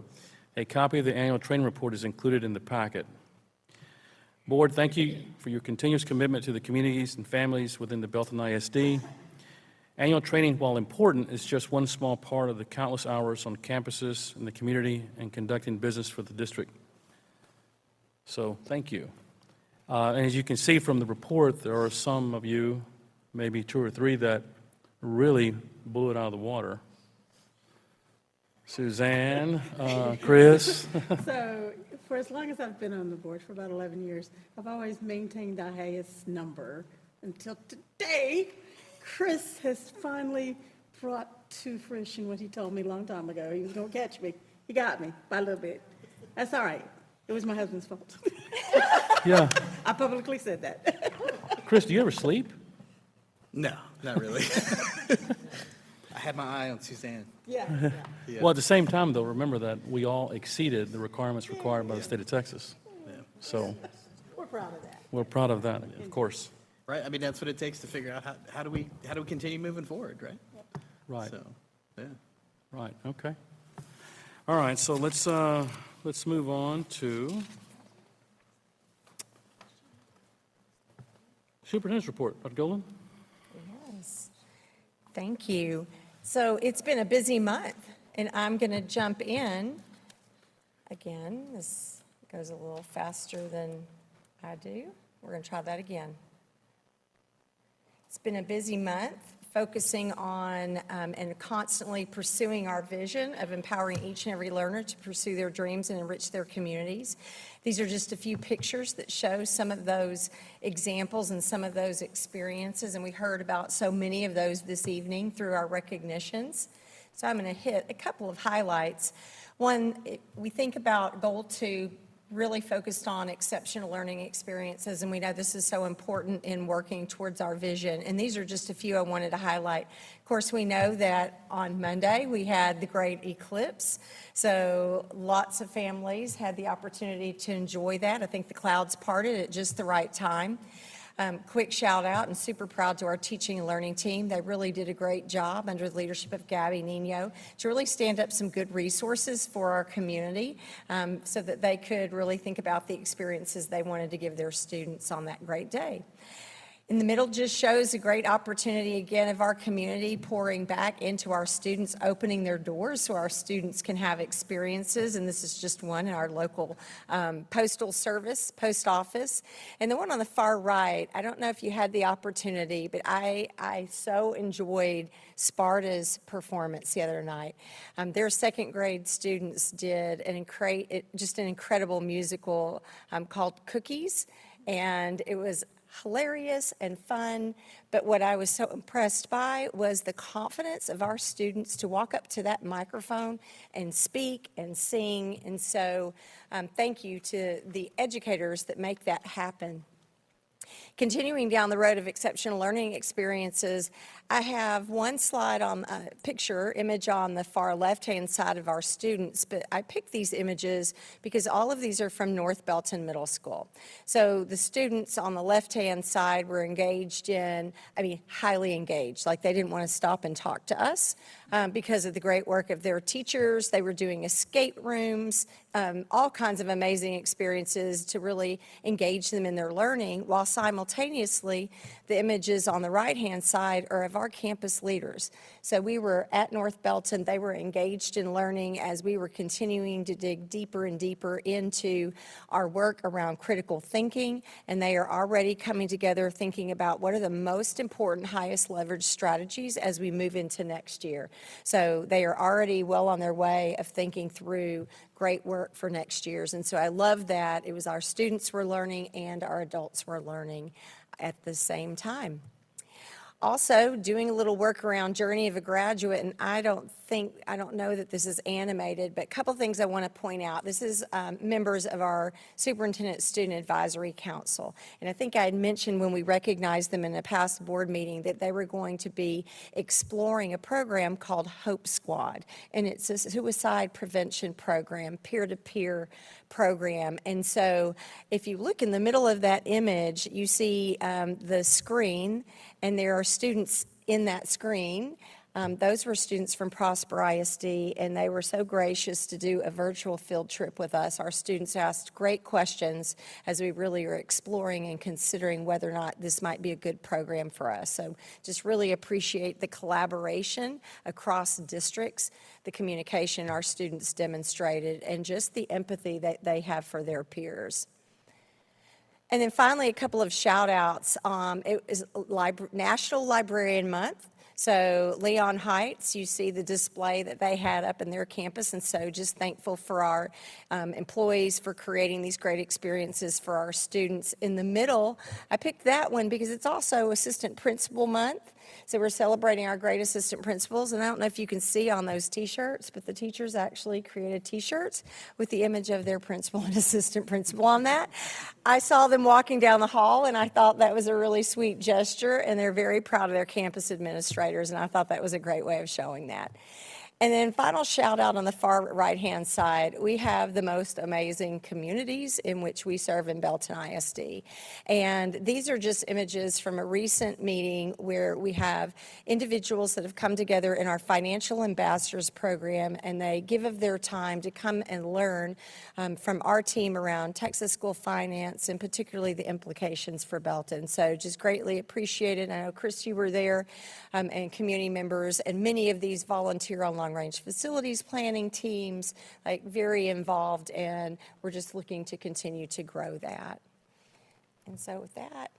A copy of the annual training report is included in the packet. Board, thank you for your continuous commitment to the communities and families within the Belton ISD. Annual training, while important, is just one small part of the countless hours on campuses in the community and conducting business for the district. So thank you. And as you can see from the report, there are some of you, maybe 2 or 3, that really blew it out of the water. Suzanne, Chris. So, for as long as I've been on the board, for about 11 years, I've always maintained the highest number until today. Chris has finally brought to fruition what he told me a long time ago. He was going to catch me. He got me by a little bit. That's all right. It was my husband's fault. Yeah. I publicly said that. Chris, do you ever sleep? No, not really. I had my eye on Suzanne. Yeah. Yeah. Well, at the same time, though, remember that we all exceeded the requirements required by the state of Texas. So We're proud of that. we're proud of that, of course. Right, I mean, that's what it takes to figure out how do we continue moving forward, right? Right, So, yeah. right, okay. All right, so let's move on to Superintendent's report. Dr. Golan? Yes, thank you. So it's been a busy month, and I'm going to jump in. Again, this goes a little faster than I do. We're going to try that again. It's been a busy month, focusing on and constantly pursuing our vision of empowering each and every learner to pursue their dreams and enrich their communities. These are just a few pictures that show some of those examples and some of those experiences, and we heard about so many of those this evening through our recognitions. So I'm going to hit a couple of highlights. One, we think about Goal 2 really focused on exceptional learning experiences, and we know this is so important in working towards our vision. And these are just a few I wanted to highlight. Of course, we know that on Monday we had the great eclipse, so lots of families had the opportunity to enjoy that. I think the clouds parted at just the right time. Quick shout out and super proud to our teaching and learning team. They really did a great job under the leadership of Gabby Nino to really stand up some good resources for our community so that they could really think about the experiences they wanted to give their students on that great day. In the middle just shows a great opportunity again of our community pouring back into our students, opening their doors so our students can have experiences. And this is just one in our local postal service, post office. And the one on the far right, I don't know if you had the opportunity, but I so enjoyed Sparta's performance the other night. Their second grade students did just an incredible musical called Cookies. And it was hilarious and fun, but what I was so impressed by was the confidence of our students to walk up to that microphone and speak and sing, and so thank you to the educators that make that happen. Continuing down the road of exceptional learning experiences, I have one slide on a image on the far left-hand side of our students, but I picked these images because all of these are from North Belton Middle School. So the students on the left-hand side were highly engaged, like they didn't want to stop and talk to us because of the great work of their teachers. They were doing escape rooms, all kinds of amazing experiences to really engage them in their learning, while simultaneously the images on the right-hand side are of our campus leaders. So we were at North Belton. They were engaged in learning as we were continuing to dig deeper and deeper into our work around critical thinking, and they are already coming together thinking about what are the most important, highest leverage strategies as we move into next year. So they are already well on their way of thinking through great work for next year's. And so I love that it was our students were learning and our adults were learning at the same time. Also, doing a little work around Journey of a Graduate, and I don't know that this is animated, but a couple things I want to point out. This is members of our Superintendent Student Advisory Council. And I think I had mentioned when we recognized them in a past board meeting that they were going to be exploring a program called Hope Squad. And it's a suicide prevention program, peer-to-peer program. And so if you look in the middle of that image, you see the screen, and there are students in that screen. Those were students from Prosper ISD, and they were so gracious to do a virtual field trip with us. Our students asked great questions as we really are exploring and considering whether or not this might be a good program for us. So just really appreciate the collaboration across districts, the communication our students demonstrated, and just the empathy that they have for their peers. And then finally, a couple of shout outs. It is National Librarian Month. So Leon Heights, you see the display that they had up in their campus, and so just thankful for our employees for creating these great experiences for our students. In the middle, I picked that one because it's also Assistant Principal Month. So we're celebrating our great assistant principals, and I don't know if you can see on those T-shirts, but the teachers actually created T-shirts with the image of their principal and assistant principal on that. I saw them walking down the hall, and I thought that was a really sweet gesture, and they're very proud of their campus administrators, and I thought that was a great way of showing that. And then final shout out on the far right-hand side, we have the most amazing communities in which we serve in Belton ISD. And these are just images from a recent meeting where we have individuals that have come together in our Financial Ambassadors program, and they give of their time to come and learn from our team around Texas school finance and particularly the implications for Belton. So just greatly appreciated. I know, Chris, you were there, and community members, and many of these volunteer on long-range facilities planning teams, like very involved, and we're just looking to continue to grow that. And so with that,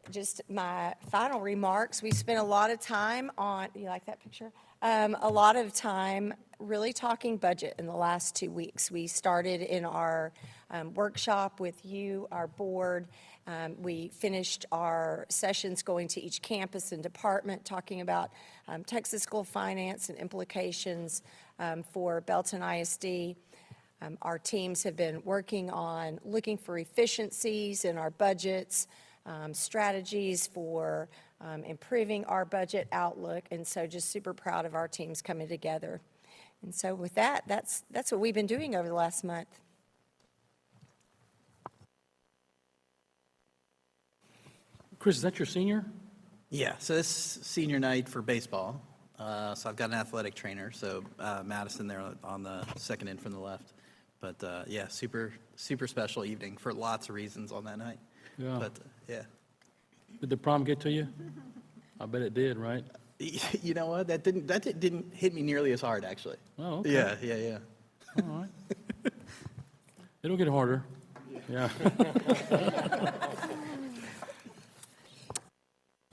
just my final remarks. We spent a lot of time on, you like that picture? A lot of time really talking budget in the last 2 weeks. We started in our workshop with you, our board. We finished our sessions going to each campus and department, talking about Texas school finance and implications for Belton ISD. Our teams have been working on looking for efficiencies in our budgets, strategies for improving our budget outlook, and so just super proud of our teams coming together. And so with that, that's what we've been doing over the last month. Chris, is that your senior? Yeah, so this is senior night for baseball. So I've got an athletic trainer, so Madison there on the second in from the left. But yeah, super special evening for lots of reasons on that night. Yeah. But yeah. Did the prom get to you? I bet it did, right? You know what? That didn't hit me nearly as hard, actually. Oh, okay. Yeah. All right. It'll get harder. Yeah.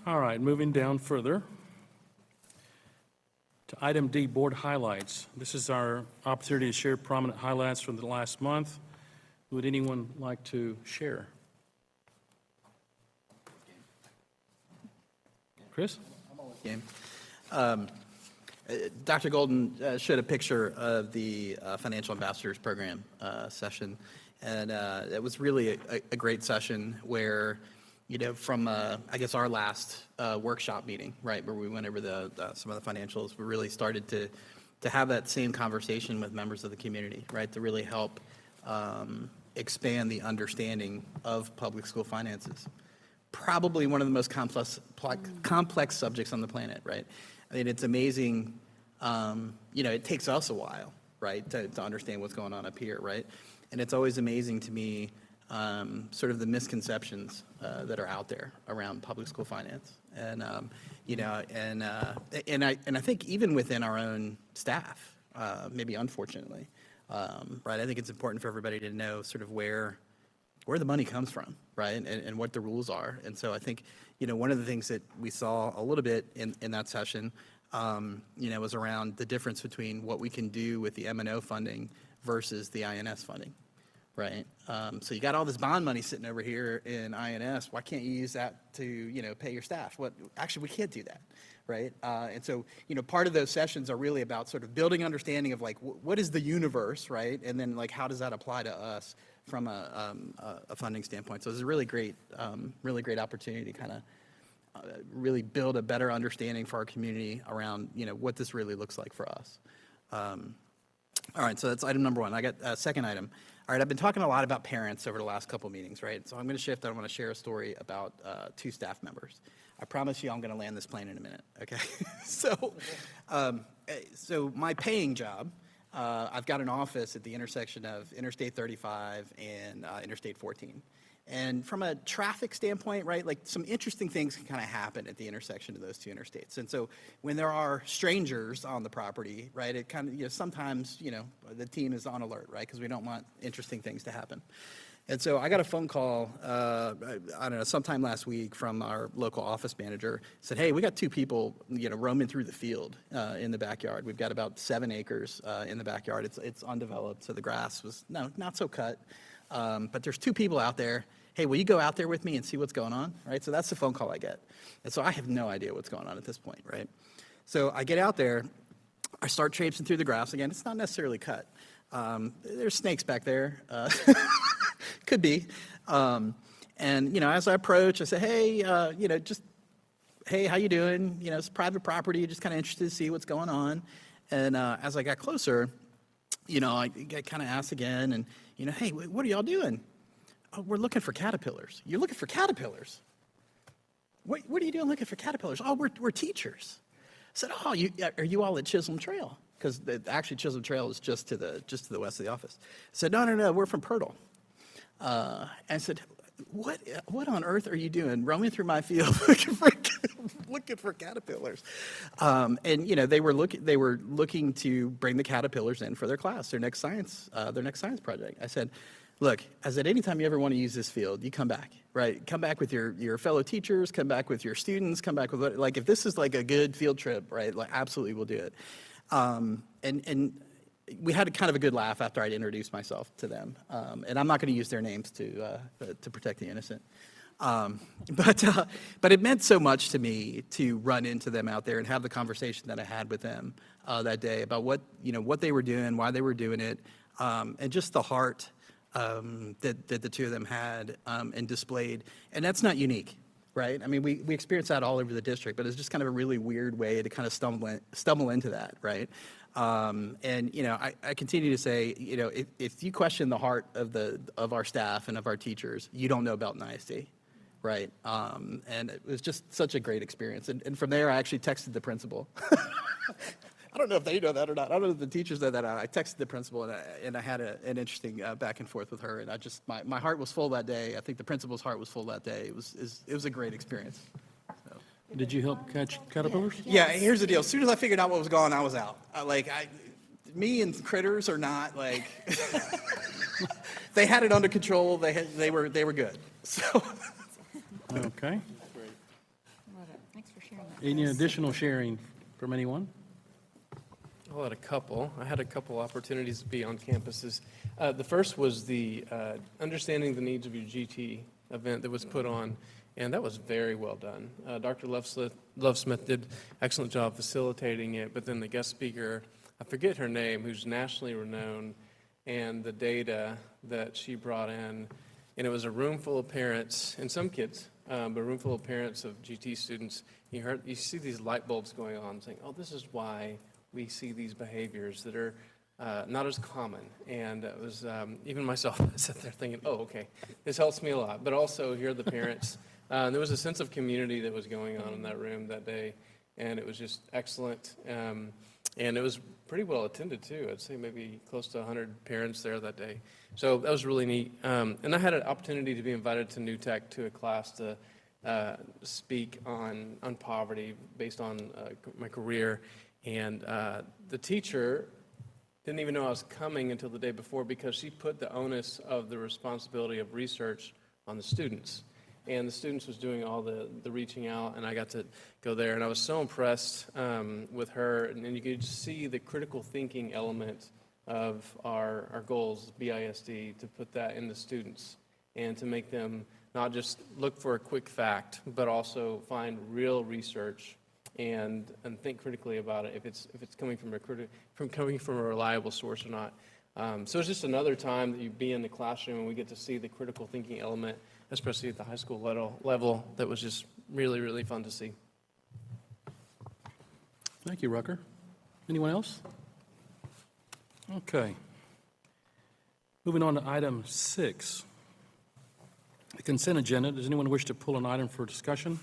All right, moving down further to item D, board highlights. This is our opportunity to share prominent highlights from the last month. Would anyone like to share? Chris? Game. Dr. Golden showed a picture of the Financial Ambassadors Program session, and it was really a great session where, you know, from, I guess, our last workshop meeting, right, where we went over some of the financials, we really started to have that same conversation with members of the community, right, to really help expand the understanding of public school finances. Probably one of the most complex subjects on the planet, right? I mean, it's amazing, you know, it takes us a while, right, to understand what's going on up here, right? And it's always amazing to me, sort of the misconceptions that are out there around public school finance. And, you know, and I think even within our own staff, maybe unfortunately, right, I think it's important for everybody to know sort of where the money comes from, right, and what the rules are. And so I think, you know, one of the things that we saw a little bit in that session, you know, was around the difference between what we can do with the M&O funding versus the INS funding, right? So you got all this bond money sitting over here in INS. Why can't you use that to, you know, pay your staff? Actually, we can't do that, right? And so, you know, part of those sessions are really about sort of building understanding of like, what is the universe, right? And then like, how does that apply to us from a funding standpoint? So it's a really great opportunity to kind of really build a better understanding for our community around, you know, what this really looks like for us. All right, so that's item number one. I got a second item. All right, I've been talking a lot about parents over the last couple meetings, right? So I'm going to shift. I want to share a story about 2 staff members. I promise you I'm going to land this plane in a minute, okay? So my paying job, I've got an office at the intersection of Interstate 35 and Interstate 14. And from a traffic standpoint, right, like some interesting things can kind of happen at the intersection of those 2 interstates. And so when there are strangers on the property, right, it kind of, you know, sometimes, you know, the team is on alert, right, because we don't want interesting things to happen. And so I got a phone call, I don't know, sometime last week from our local office manager. Said, hey, we got 2 people, roaming through the field in the backyard. We've got about 7 acres in the backyard. It's undeveloped, so the grass was not so cut. But there's 2 people out there. Hey, will you go out there with me and see what's going on? Right. So that's the phone call I get. And so I have no idea what's going on at this point. Right. So I get out there. I start traipsing through the grass again. It's not necessarily cut. There's snakes back there. Could be. And, as I approach, I say, hey, hey, how you doing? It's private property, just kind of interested to see what's going on. And as I got closer, I kind of asked again, and, hey, what are y'all doing? Oh, we're looking for caterpillars. You're looking for caterpillars? What are you doing looking for caterpillars? Oh, we're teachers. I said, oh, are you all at Chisholm Trail? Because actually Chisholm Trail is just to the west of the office. I said, no, we're from Pirtle. And I said, what on earth are you doing roaming through my field looking for caterpillars? And they were looking to bring the caterpillars in for their class, their next science project. I said, look, I said, anytime you ever want to use this field, you come back, right? Come back with your fellow teachers, come back with your students, come back with if this is like a good field trip, right? Like absolutely we'll do it. And we had kind of a good laugh after I'd introduced myself to them. And I'm not going to use their names to protect the innocent. But it meant so much to me to run into them out there and have the conversation that I had with them that day about what they were doing, why they were doing it, and just the heart that the 2 of them had and displayed. And that's not unique, right? I mean, we experience that all over the district, but it's just kind of a really weird way to kind of stumble into that, right? And I continue to say, if you question the heart of our staff and of our teachers, you don't know Belton ISD, right? And it was just such a great experience. And from there, I actually texted the principal. I don't know if they know that or not. I don't know if the teachers know that. I texted the principal, and I had an interesting back and forth with her. And my heart was full that day. I think the principal's heart was full that day. It was a great experience. So. Did you help catch caterpillars? Yeah, here's the deal. As soon as I figured out what was going on, I was out. Me and critters are not like, they had it under control. They were good. So. Okay. Thanks for sharing that. Any additional sharing from anyone? I had a couple opportunities to be on campuses. The first was the Understanding the Needs of Your GT event that was put on, and that was very well done. Dr. Lovesmith did an excellent job facilitating it, but then the guest speaker, I forget her name, who's nationally renowned, and the data that she brought in, and it was a room full of parents, and some kids, but a room full of parents of GT students. You see these light bulbs going on, saying, oh, this is why we see these behaviors that are not as common. And it was, even myself, I sat there thinking, oh, okay, this helps me a lot. But also hear the parents. There was a sense of community that was going on in that room that day, and it was just excellent. And it was pretty well attended, too. I'd say maybe close to 100 parents there that day. So that was really neat. And I had an opportunity to be invited to New Tech to a class to speak on poverty based on my career. And the teacher didn't even know I was coming until the day before because she put the onus of the responsibility of research on the students. And the students was doing all the reaching out, and I got to go there. And I was so impressed with her. And then you could see the critical thinking element of our goals, BISD, to put that in the students and to make them not just look for a quick fact, but also find real research and think critically about it if it's coming from a reliable source or not. So it's just another time that you be in the classroom and we get to see the critical thinking element, especially at the high school level. That was just really, really fun to see. Thank you, Rucker. Anyone else? Okay. Moving on to item 6, the consent agenda. Does anyone wish to pull an item for discussion?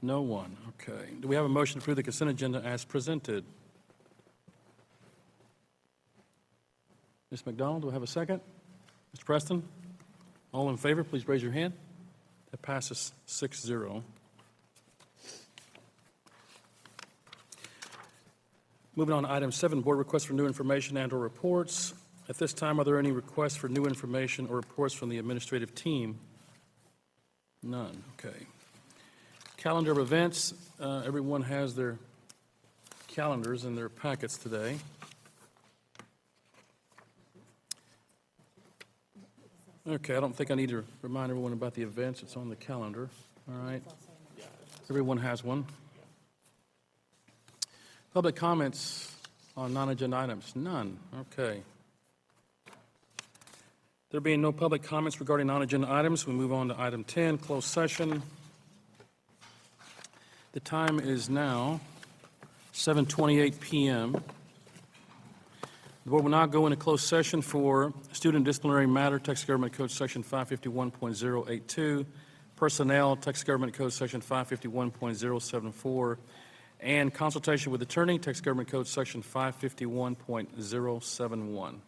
No one. Okay. Do we have a motion to approve the consent agenda as presented? Ms. McDonald, do I have a second? Mr. Preston? All in favor, please raise your hand. That passes 6-0. Moving on to item 7, board requests for new information and/or reports. At this time, are there any requests for new information or reports from the administrative team? None, okay. Calendar of events, everyone has their calendars in their packets today. Okay, I don't think I need to remind everyone about the events, it's on the calendar, all right? Everyone has one. Public comments on non-agenda items, none, okay. There being no public comments regarding non-agenda items, we move on to item 10, closed session. The time is now 7:28 p.m. The board will now go into closed session for student disciplinary matter, Texas Government Code Section 551.082, personnel, Texas Government Code Section 551.074, and consultation with attorney, Texas Government Code Section 551.071.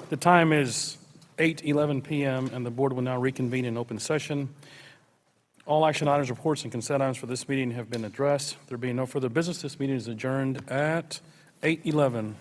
The time is 8:11 p.m., and the board will now reconvene in open session. All action items, reports, and consent items for this meeting have been addressed. There being no further business, this meeting is adjourned at 8:11.